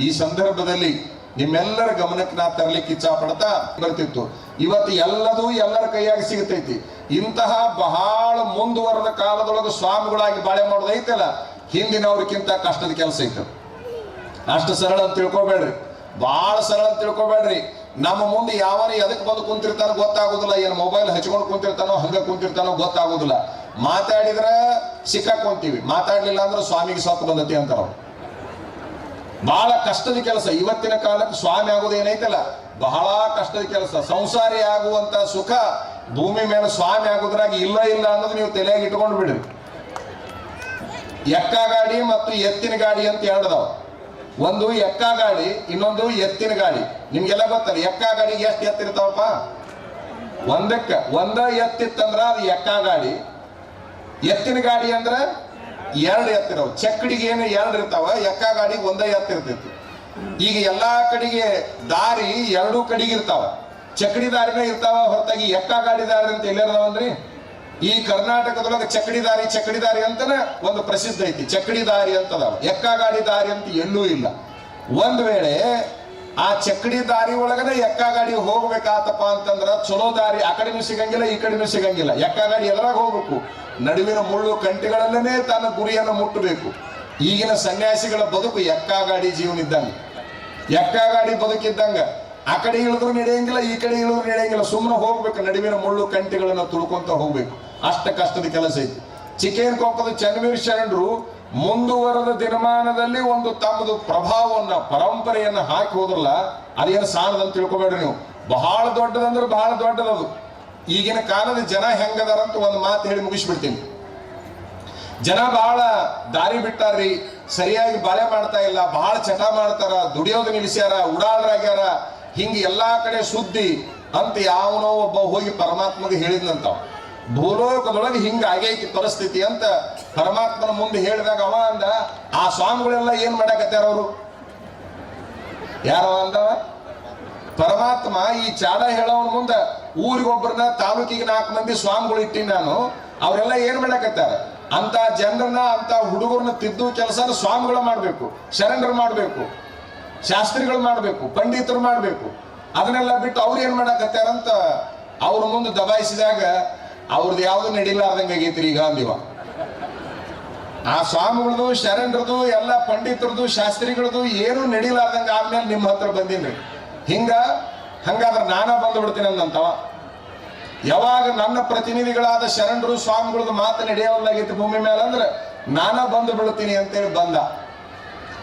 ಈ ಸಂದರ್ಭದಲ್ಲಿ ನಿಮ್ಮೆಲ್ಲರ ಗಮನಕ್ಕೆ ನಾ ತರಲಿಕ್ಕೆ ಇಚ್ಛಪಡ್ತಾ ಬರ್ತಿತ್ತು. ಇವತ್ತು ಎಲ್ಲದೂ ಎಲ್ಲರ ಕೈಯಾಗಿ ಸಿಗುತ್ತೈತಿ. ಇಂತಹ ಬಹಳ ಮುಂದುವರೆದ ಕಾಲದೊಳಗೆ ಸ್ವಾಮಿಗಳಾಗಿ ಬಾಳೆ ಮಾಡೋದೈತಲ್ಲ, ಹಿಂದಿನವ್ರಿಗಿಂತ ಕಷ್ಟದ ಕೆಲಸ ಐತೆ. ಅಷ್ಟು ಸರಳ ಅಂತ ತಿಳ್ಕೊಬೇಡ್ರಿ, ಬಹಳ ಸರಳ ಅಂತ ತಿಳ್ಕೊಬೇಡ್ರಿ. ನಮ್ಮ ಮುಂದೆ ಯಾವನೇ ಎದಕ್ಕೆ ಬಂದು ಕುಂತಿರ್ತಾನೋ ಗೊತ್ತಾಗೋದಿಲ್ಲ. ಏನು ಮೊಬೈಲ್ ಹಚ್ಕೊಂಡು ಕುಂತಿರ್ತಾನೋ, ಹಂಗ ಕುಂತಿರ್ತಾನೋ ಗೊತ್ತಾಗೋದಿಲ್ಲ. ಮಾತಾಡಿದ್ರೆ ಸಿಕ್ಕಾಕೊಂತೀವಿ, ಮಾತಾಡ್ಲಿಲ್ಲ ಅಂದ್ರೆ ಸ್ವಾಮಿಗೆ ಸತ್ತು ಬಂದತಿ ಅಂತಾರ. ಬಹಳ ಕಷ್ಟದ ಕೆಲಸ. ಇವತ್ತಿನ ಕಾಲಕ್ಕೆ ಸ್ವಾಮಿ ಆಗೋದೇನೈತಲ್ಲ, ಬಹಳ ಕಷ್ಟದ ಕೆಲಸ. ಸಂಸಾರಿ ಆಗುವಂತ ಸುಖ ಭೂಮಿ ಮೇಲೆ ಸ್ವಾಮಿ ಆಗೋದ್ರಾಗ ಇಲ್ಲ ಇಲ್ಲ ಅನ್ನೋದು ನೀವು ತಲೆಯಾಗಿ ಇಟ್ಕೊಂಡು ಬಿಡ್ರಿ. ಎಕ್ಕ ಗಾಡಿ ಮತ್ತು ಎತ್ತಿನ ಗಾಡಿ ಅಂತ ಎರಡದಾವ. ಒಂದು ಎಕ್ಕ ಗಾಡಿ, ಇನ್ನೊಂದು ಎತ್ತಿನ ಗಾಡಿ. ನಿಮ್ಗೆಲ್ಲ ಗೊತ್ತಲ್ಲ, ಎಕ್ಕ ಗಾಡಿಗೆ ಎಷ್ಟು ಎತ್ತಿರ್ತಾವಪ್ಪ? ಒಂದ ಎತ್ತಿತ್ತಂದ್ರ ಅದು ಎಕ್ಕ ಗಾಡಿ. ಎತ್ತಿನ ಗಾಡಿ ಅಂದ್ರ 2 ಎತ್ತಿರವ. ಚಕ್ಕಡಿಗೆ ಏನು 2 ಇರ್ತಾವ, ಎಕ್ಕ ಗಾಡಿಗೆ ಒಂದೇ ಎತ್ತಿರ್ತೈತಿ. ಈಗ ಎಲ್ಲಾ ಕಡೆಗೆ ದಾರಿ 2 ಕಡೆಗೆ ಇರ್ತಾವ, ಚಕ್ಕಡಿ ದಾರಿನ ಇರ್ತಾವ ಹೊರತಾಗಿ ಎಕ್ಕ ಗಾಡಿ ದಾರಿ ಅಂತ ಎಲ್ಲರದಾವನ್ರಿ. ಈ ಕರ್ನಾಟಕದೊಳಗೆ ಚಕ್ಕಡಿ ದಾರಿ ಅಂತನ ಒಂದು ಪ್ರಸಿದ್ಧ ಐತಿ. ಚಕ್ಕಡಿ ದಾರಿ ಅಂತದಾವ, ಎಕ್ಕ ಗಾಡಿ ದಾರಿ ಅಂತ ಎಲ್ಲೂ ಇಲ್ಲ. ಒಂದ್ ವೇಳೆ ಆ ಚಕ್ಕಡಿ ದಾರಿ ಒಳಗನೆ ಎಕ್ಕ ಗಾಡಿ ಹೋಗ್ಬೇಕಾತಪ್ಪ ಅಂತಂದ್ರ ಚಲೋ ದಾರಿ ಆ ಕಡೆನೂ ಸಿಗಂಗಿಲ್ಲ, ಈ ಕಡೆನೂ ಸಿಗಂಗಿಲ್ಲ. ಎಕ್ಕ ಗಾಡಿ ಎದುರಾಗ ಹೋಗ್ಬೇಕು, ನಡುವಿನ ಮುಳ್ಳು ಕಂಟಿಗಳಲ್ಲೇ ತನ್ನ ಗುರಿಯನ್ನು ಮುಟ್ಟಬೇಕು. ಈಗಿನ ಸನ್ಯಾಸಿಗಳ ಬದುಕು ಎಕ್ಕ ಗಾಡಿ ಜೀವನ ಇದ್ದಂಗ, ಎಕ್ಕ ಗಾಡಿ ಬದುಕಿದ್ದಂಗ. ಆ ಕಡೆ ಇಳಿದ್ರು ನಡೆಯಂಗಿಲ್ಲ, ಈ ಕಡೆ ಇಳಿದ್ರು ನಡೆಯಂಗಿಲ್ಲ. ಸುಮ್ಮನೆ ಹೋಗ್ಬೇಕು, ನಡುವಿನ ಮುಳ್ಳು ಕಂಟಿಗಳನ್ನ ತುಳ್ಕೊಂತ ಹೋಗ್ಬೇಕು. ಅಷ್ಟ ಕಷ್ಟದ ಕೆಲಸ ಐತಿ. ಚಿಕ್ಕೇನಕೊಪ್ಪದ ಚನ್ನವೀರ ಶರಣರು ಮುಂದುವರೆದ ದಿನಮಾನದಲ್ಲಿ ಒಂದು ತಮ್ಮದು ಪ್ರಭಾವವನ್ನ, ಪರಂಪರೆಯನ್ನ ಹಾಕಿ ಹೋದ್ರಲ್ಲ, ಅದೇನು ಸಾಣದಂತ ತಿಳ್ಕೊಬೇಡ್ರಿ ನೀವು. ಬಹಳ ದೊಡ್ಡದಂದ್ರೆ ಬಹಳ ದೊಡ್ಡದದು. ಈಗಿನ ಕಾಲದ ಜನ ಹೆಂಗದಾರಂತ ಒಂದು ಮಾತು ಹೇಳಿ ಮುಗಿಸ್ಬಿಡ್ತೀನಿ. ಜನ ಬಹಳ ದಾರಿ ಬಿಟ್ಟಾರ್ರಿ, ಸರಿಯಾಗಿ ಬಾಳೆ ಮಾಡ್ತಾ ಇಲ್ಲ, ಬಹಳ ಚಟ ಮಾಡ್ತಾರ, ದುಡಿಯೋದು ನಿಲ್ಲಿಸ್ಯಾರ, ಉಡಾಳರಾಗ್ಯಾರ. ಹಿಂಗ ಎಲ್ಲಾ ಕಡೆ ಸುದ್ದಿ ಅಂತ ಯಾವನೋ ಒಬ್ಬ ಹೋಗಿ ಪರಮಾತ್ಮಗೆ ಹೇಳಿದ್ನಂತಾವ. ಭೂಲೋಕದೊಳಗೆ ಹಿಂಗ ಆಗೈತಿ ಪರಿಸ್ಥಿತಿ ಅಂತ ಪರಮಾತ್ಮನ ಮುಂದೆ ಹೇಳಿದಾಗ ಅವ ಅಂದ, ಆ ಸ್ವಾಮಿಗಳೆಲ್ಲ ಏನ್ ಮಾಡಕತ್ತಾರ ಅವರು? ಯಾರವ ಅಂದವ? ಪರಮಾತ್ಮ ಈ ಚಾಡ ಹೇಳೋನ್ ಮುಂದ ಊರಿಗೊಬ್ಬರನ್ನ ತಾಲೂಕಿಗೆ 4 ಮಂದಿ ಸ್ವಾಮಿಗಳು ಇಟ್ಟಿ ನಾನು ಅವರೆಲ್ಲ ಏನ್ ಮಾಡಕತ್ತಾರ ಅಂತ ಜನರನ್ನ ಅಂತ ಹುಡುಗರನ್ನ ತಿದ್ದು ಕೆಲಸನ ಸ್ವಾಮಿಗಳು ಮಾಡ್ಬೇಕು, ಶರಣರು ಮಾಡ್ಬೇಕು, ಶಾಸ್ತ್ರಿಗಳು ಮಾಡ್ಬೇಕು, ಪಂಡಿತರು ಮಾಡ್ಬೇಕು. ಅದನ್ನೆಲ್ಲ ಬಿಟ್ಟು ಅವ್ರು ಏನ್ ಮಾಡಕತ್ತಾರಂತ ಅವ್ರ ಮುಂದೆ ದಬಾಯಿಸಿದಾಗ ಅವ್ರದ್ದು ಯಾವ್ದು ನಡಿಲಾರ್ದಂಗೆ ಆಗೈತ್ರಿ ಈಗ ಅಂದಿವ. ಆ ಸ್ವಾಮಿಗಳದು ಶರಣರದು ಎಲ್ಲ ಪಂಡಿತರದು ಶಾಸ್ತ್ರಿಗಳದು ಏನು ನಡಿಲಾರ್ದಂಗ ಆದ್ಮೇಲೆ ನಿಮ್ಮ ಹತ್ರ ಬಂದೀನಿ. ಹಂಗಾದ್ರೆ ನಾನ ಬಂದು ಬಿಡ್ತೀನಿ ಅಂದಂತವ. ಯಾವಾಗ ನನ್ನ ಪ್ರತಿನಿಧಿಗಳಾದ ಶರಣರು ಸ್ವಾಮಿಗಳದ್ದು ಮಾತು ನಡೆಯೋಲ್ಲಾಗೈತಿ ಭೂಮಿ ಮೇಲೆ ಅಂದ್ರೆ ನಾನ ಬಂದು ಬಿಡ್ತೀನಿ ಅಂತೇಳಿ ಬಂದ.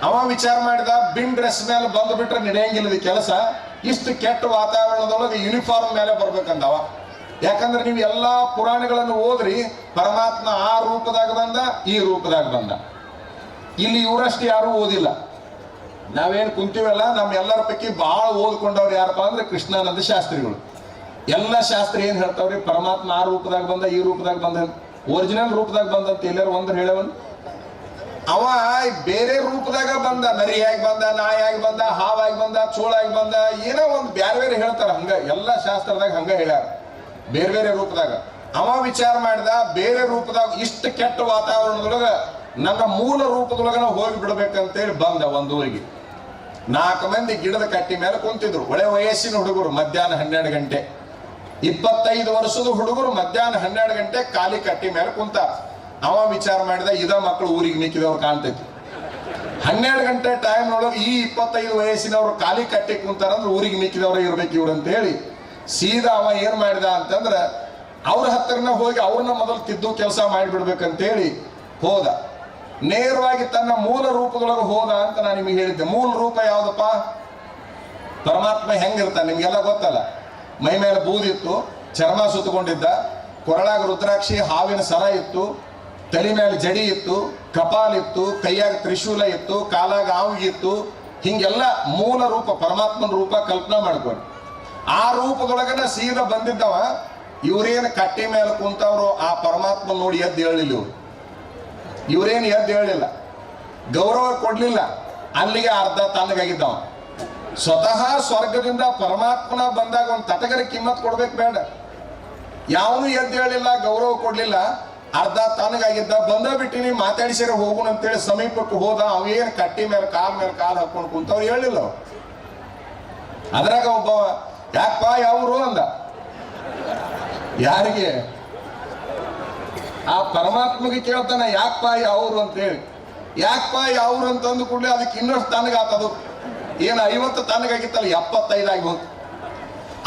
ಅವ ವಿಚಾರ ಮಾಡಿದ, ಬಿನ್ ಡ್ರೆಸ್ ಮೇಲೆ ಬಂದು ಬಿಟ್ರೆ ನಡೆಯಂಗಿಲ್ಲದ ಕೆಲಸ, ಇಷ್ಟು ಕೆಟ್ಟ ವಾತಾವರಣದೊಳಗೆ ಯೂನಿಫಾರ್ಮ್ ಮೇಲೆ ಬರ್ಬೇಕಂದವ. ಯಾಕಂದ್ರೆ ನೀವು ಎಲ್ಲಾ ಪುರಾಣಗಳನ್ನು ಓದ್ರಿ, ಪರಮಾತ್ಮ ಆ ರೂಪದಾಗ ಬಂದ, ಈ ರೂಪದಾಗ ಬಂದ. ಇಲ್ಲಿ ಇವರಷ್ಟು ಯಾರು ಓದಿಲ್ಲ. ನಾವೇನು ಕುಂತೀವಲ್ಲ, ನಮ್ಮ ಎಲ್ಲರ ಪೈಕಿ ಬಹಳ ಓದ್ಕೊಂಡವ್ರು ಯಾರಪ್ಪ ಅಂದ್ರೆ ಕೃಷ್ಣಾನಂದ ಶಾಸ್ತ್ರಿಗಳು. ಎಲ್ಲ ಶಾಸ್ತ್ರಿ ಏನ್ ಹೇಳ್ತಾವ್ರಿ, ಪರಮಾತ್ಮ ಆ ರೂಪದಾಗ ಬಂದ, ಈ ರೂಪದಾಗ ಬಂದ, ಒರಿಜಿನಲ್ ರೂಪದಾಗ ಬಂದಂತ ಎಲ್ಲರೂ ಒಂದ್ರ ಹೇಳವನ್. ಅವ ಬೇರೆ ರೂಪದಾಗ ಬಂದ, ನರಿಯಾಗಿ ಬಂದ, ನಾಯಾಗಿ ಬಂದ, ಹಾವಾಗಿ ಬಂದ, ಚೋಳಾಗಿ ಬಂದ, ಏನೋ ಒಂದು ಬೇರೆ ಬೇರೆ ಹೇಳ್ತಾರ. ಹಂಗ ಎಲ್ಲ ಶಾಸ್ತ್ರದಾಗ ಹಂಗ ಹೇಳ್ಯಾರ, ಬೇರೆ ಬೇರೆ ರೂಪದಾಗ. ಅವ ವಿಚಾರ ಮಾಡಿದ, ಬೇರೆ ರೂಪದಾಗ ಇಷ್ಟು ಕೆಟ್ಟ ವಾತಾವರಣದೊಳಗ ನನ್ನ ಮೂಲ ರೂಪದೊಳಗನ ಹೋಗಿ ಬಿಡ್ಬೇಕಂತೇಳಿ ಬಂದ. ಒಂದೂರಿಗೆ 4 ಮಂದಿ ಗಿಡದ ಕಟ್ಟಿ ಮೇಲೆ ಕುಂತಿದ್ರು. ಒಳ್ಳೆ ವಯಸ್ಸಿನ ಹುಡುಗರು, ಮಧ್ಯಾಹ್ನ 12 ಗಂಟೆ, 25 ವರ್ಷದ ಹುಡುಗರು ಮಧ್ಯಾಹ್ನ 12 ಗಂಟೆ ಖಾಲಿ ಕಟ್ಟಿ ಮೇಲೆ ಕುಂತ. ಅವ ವಿಚಾರ ಮಾಡಿದ, ಇದ ಮಕ್ಕಳು ಊರಿಗೆ ಮಿಕ್ಕಿದವ್ರು ಕಾಣ್ತೈತಿ. 12 ಗಂಟೆ ಟೈಮ್ ನೋಡೋದು ಈ 25 ವಯಸ್ಸಿನವ್ರು ಖಾಲಿ ಕಟ್ಟಿ ಕುಂತಾರಂದ್ರೆ ಊರಿಗೆ ಮಿಕ್ಕಿದವ್ರ ಇರ್ಬೇಕು ಇವ್ರು ಅಂತ ಹೇಳಿ ಸೀದಾ ಅವ ಏನ್ ಮಾಡಿದ ಅಂತಂದ್ರ ಅವ್ರ ಹತ್ರನ ಹೋಗಿ ಅವ್ರನ್ನ ಮೊದಲು ತಿದ್ದು ಕೆಲಸ ಮಾಡಿಬಿಡ್ಬೇಕಂತೇಳಿ ಹೋದ. ನೇರವಾಗಿ ತನ್ನ ಮೂಲ ರೂಪದೊಳಗೆ ಹೋದ ಅಂತ ನಾನು ನಿಮಗೆ ಹೇಳಿದ್ದೆ. ಮೂಲ ರೂಪ ಯಾವ್ದಪ್ಪ? ಪರಮಾತ್ಮ ಹೆಂಗಿರ್ತಾನೆ ನಿಮ್ಗೆಲ್ಲ ಗೊತ್ತಲ್ಲ. ಮೈ ಮೇಲೆ ಬೂದಿತ್ತು, ಚರ್ಮ ಸುತ್ತಕೊಂಡಿದ್ದ, ಕೊರಳಾಗ ರುದ್ರಾಕ್ಷಿ ಹಾವಿನ ಸರ ಇತ್ತು, ತಲೆ ಮೇಲೆ ಜಡಿ ಇತ್ತು, ಕಪಾಲಿತ್ತು, ಕೈಯಾಗ ತ್ರಿಶೂಲ ಇತ್ತು, ಕಾಲಾಗ ಆವಿಗಿತ್ತು. ಹಿಂಗೆಲ್ಲ ಮೂಲ ರೂಪ ಪರಮಾತ್ಮನ ರೂಪ ಕಲ್ಪನಾ ಮಾಡ್ಕೊಂಡು ಆ ರೂಪದೊಳಗನ ಸೀದಾ ಬಂದಿದ್ದವ. ಇವ್ರೇನು ಕಟ್ಟಿ ಮೇಲೆ ಕುಂತವ್ರು ಆ ಪರಮಾತ್ಮ ನೋಡಿ ಎದ್ದು ಹೇಳಿಲ್ಲ. ಇವ್ರೇನು ಎದ್ದು ಹೇಳಿಲ್ಲ, ಗೌರವ ಕೊಡ್ಲಿಲ್ಲ. ಅಲ್ಲಿಗೆ ಅರ್ಧ ತಣ್ಣಗಾಗಿದ್ದವ. ಸ್ವತಃ ಸ್ವರ್ಗದಿಂದ ಪರಮಾತ್ಮನ ಬಂದಾಗ ಒಂದು ತಟಗರ ಕಿಮ್ಮತ್ ಕೊಡ್ಬೇಕು ಬೇಡ. ಯಾವನು ಎದ್ದು ಹೇಳಿಲ್ಲ, ಗೌರವ ಕೊಡ್ಲಿಲ್ಲ, ಅರ್ಧ ತಣ್ಣಗಾಗಿದ್ದ. ಬಂದ ಬಿಟ್ಟಿನಿ ಮಾತಾಡಿಸಿರ ಹೋಗುಣ ಅಂತೇಳಿ ಸಮೀಪಕ್ಕೆ ಹೋದ. ಅವೇನು ಕಟ್ಟಿ ಮೇಲೆ ಕಾಲ್ ಹಾಕೊಂಡು ಕುಂತವ್ರು ಹೇಳಿಲ್ಲ. ಅದ್ರಾಗ ಒಬ್ಬ, ಯಾಕಪ್ಪ ಯಾವ್ರು ಅಂದ. ಯಾರಿಗೆ? ಆ ಪರಮಾತ್ಮಗೆ ಕೇಳ್ತಾನ, ಯಾಕಪ್ಪ ಯಾವ್ರು ಅಂತ ಹೇಳಿ. ಯಾಕಪ್ಪ ಯಾವ್ರು ಅಂತಂದು ಕೂಡಲೇ ಅದಕ್ಕೆ ಇನ್ನಷ್ಟು ತನಗಾತದು. ಏನು 50 ತನಗಾಗಿತ್ತಲ್ಲ, 75 ಆಗಿ ಹೋಯ್ತು.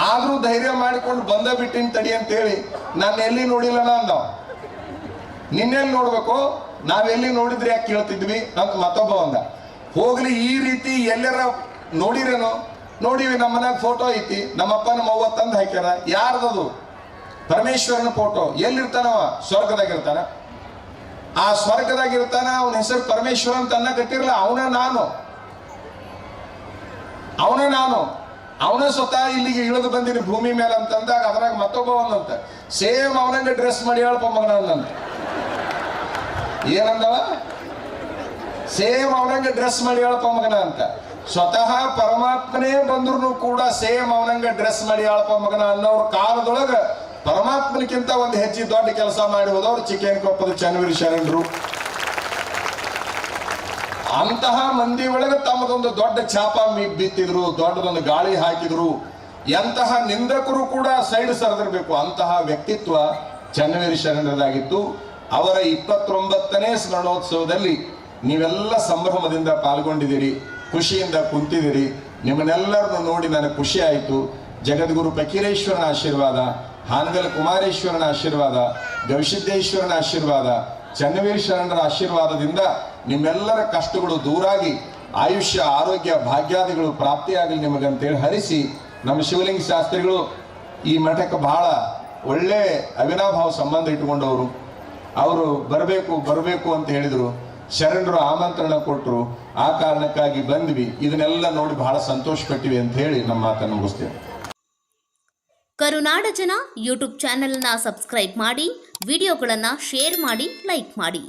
ಆದ್ರೂ ಧೈರ್ಯ ಮಾಡಿಕೊಂಡು ಬಂದ ಬಿಟ್ಟಿನ ತಡಿ ಅಂತೇಳಿ ನಾನು ಎಲ್ಲಿ ನೋಡಿಲ್ಲ ಅಂದವ. ನಿನ್ನೆಲ್ಲಿ ನೋಡ್ಬೇಕು, ನಾವೆಲ್ಲಿ ನೋಡಿದ್ರೆ ಯಾಕೆ ಕೇಳ್ತಿದ್ವಿ ಅಂತ ಮತ್ತೊಬ್ಬ ಅಂದ. ಹೋಗ್ಲಿ, ಈ ರೀತಿ ಎಲ್ಲರ ನೋಡಿರೇನೋ? ನೋಡಿವಿ, ನಮ್ಮ ಮನ್ಯಾಗ ಫೋಟೋ ಐತಿ, ನಮ್ಮಪ್ಪನ ಮವ್ವ ತಂದು ಹಾಕ್ಯಾರ. ಯಾರ್ದದು? ಪರಮೇಶ್ವರನ ಫೋಟೋ. ಎಲ್ಲಿರ್ತಾನವ? ಸ್ವರ್ಗದಾಗಿರ್ತಾನ. ಆ ಸ್ವರ್ಗದಾಗಿರ್ತಾನ. ಅವನ ಹೆಸರು ಪರಮೇಶ್ವರ ಅಂತ ಅನ್ನಕತ್ತಿರಲ್ಲ. ಅವನ ಸ್ವತಃ ಇಲ್ಲಿಗೆ ಇಳಿದು ಬಂದಿನಿ ಭೂಮಿ ಮೇಲೆ ಅಂತಂದಾಗ ಅದ್ರಾಗ ಮತ್ತೊಬ್ಬ ಒಂದಂತ ಸೇಮ್ ಅವನಂಗೆ ಡ್ರೆಸ್ ಮಾಡಿ ಹೇಳಪ್ಪ ಮಗನ ಅಂದಂತ. ಏನಂದವ? ಸೇಮ್ ಅವನಂಗೆ ಡ್ರೆಸ್ ಮಾಡಿ ಹೇಳಪ್ಪ ಮಗನ ಅಂತ. ಸ್ವತಃ ಪರಮಾತ್ಮನೇ ಬಂದ್ರು ಕೂಡ ಸೇಮ್ ಅವನಂಗೆ ಡ್ರೆಸ್ ಮಾಡಿ ಹೇಳಪ್ಪ ಮಗನ ಅನ್ನೋರ ಕಾಲದೊಳಗ ಪರಮಾತ್ಮನಿಗಿಂತ ಒಂದು ಹೆಚ್ಚಿ ದೊಡ್ಡ ಕೆಲಸ ಮಾಡಿ ಹೋದವ್ರು ಚಿಕ್ಕೇನ್ ಕೊಪ್ಪದ ಚನ್ನವೀರ ಶರಣರು. ಅಂತಹ ಮಂದಿ ಒಳಗೆ ತಮ್ಮದೊಂದು ದೊಡ್ಡ ಛಾಪ ಬಿತ್ತಿದ್ರು, ದೊಡ್ಡದೊಂದು ಗಾಳಿ ಹಾಕಿದ್ರು. ಎಂತಹ ನಿಂದಕರು ಕೂಡ ಸೈಡ್ ಸರಿದಿರ್ಬೇಕು. ಅಂತಹ ವ್ಯಕ್ತಿತ್ವ ಚನ್ನವೀರ ಶರಣರದಾಗಿತ್ತು. ಅವರ 29ನೇ ಸ್ಮರಣೋತ್ಸವದಲ್ಲಿ ನೀವೆಲ್ಲ ಸಂಭ್ರಮದಿಂದ ಪಾಲ್ಗೊಂಡಿದ್ದೀರಿ, ಖುಷಿಯಿಂದ ಕುಂತಿದ್ದೀರಿ. ನಿಮ್ಮನ್ನೆಲ್ಲರನ್ನು ನೋಡಿ ನನಗೆ ಖುಷಿ ಆಯಿತು. ಜಗದ್ಗುರು ಫಕೀರೇಶ್ವರನ ಆಶೀರ್ವಾದ, ಹಾನಗಲ್ ಕುಮಾರೇಶ್ವರನ ಆಶೀರ್ವಾದ, ಗವಿಸಿದ್ದೇಶ್ವರನ ಆಶೀರ್ವಾದ, ಚನ್ನವೀರ ಶರಣರ ಆಶೀರ್ವಾದದಿಂದ ನಿಮ್ಮೆಲ್ಲರ ಕಷ್ಟಗಳು ದೂರಾಗಿ ಆಯುಷ್ಯ, ಆರೋಗ್ಯ, ಭಾಗ್ಯಾದಿಗಳು ಪ್ರಾಪ್ತಿಯಾಗಲಿ ನಿಮಗಂತೇಳಿ ಹರಿಸಿ, ನಮ್ಮ ಶಿವಲಿಂಗ ಶಾಸ್ತ್ರಿಗಳು ಈ ಮಠಕ್ಕೆ ಬಹಳ ಒಳ್ಳೆ ಅವಿನಾಭಾವ ಸಂಬಂಧ ಇಟ್ಟುಕೊಂಡವರು. ಅವರು ಬರಬೇಕು ಅಂತ ಹೇಳಿದರು. ಶರಣರು ಆಮಂತ್ರಣ ಕೊಟ್ಟರು. ಆ ಕಾರಣಕ್ಕಾಗಿ ಬಂದ್ವಿ. ಇದನ್ನೆಲ್ಲ ನೋಡಿ ಬಹಳ ಸಂತೋಷ ಪಟ್ಟಿವಿ ಅಂತ ಹೇಳಿ ನಮ್ಮ ಮಾತನ್ನು ಮುಗಿಸ್ತೇವೆ. ಕರುನಾಡ ಜನ ಯೂಟ್ಯೂಬ್ ಚಾನೆಲ್ನ ಸಬ್ಸ್ಕ್ರೈಬ್ ಮಾಡಿ, ವಿಡಿಯೋಗಳನ್ನು ಶೇರ್ ಮಾಡಿ, ಲೈಕ್ ಮಾಡಿ.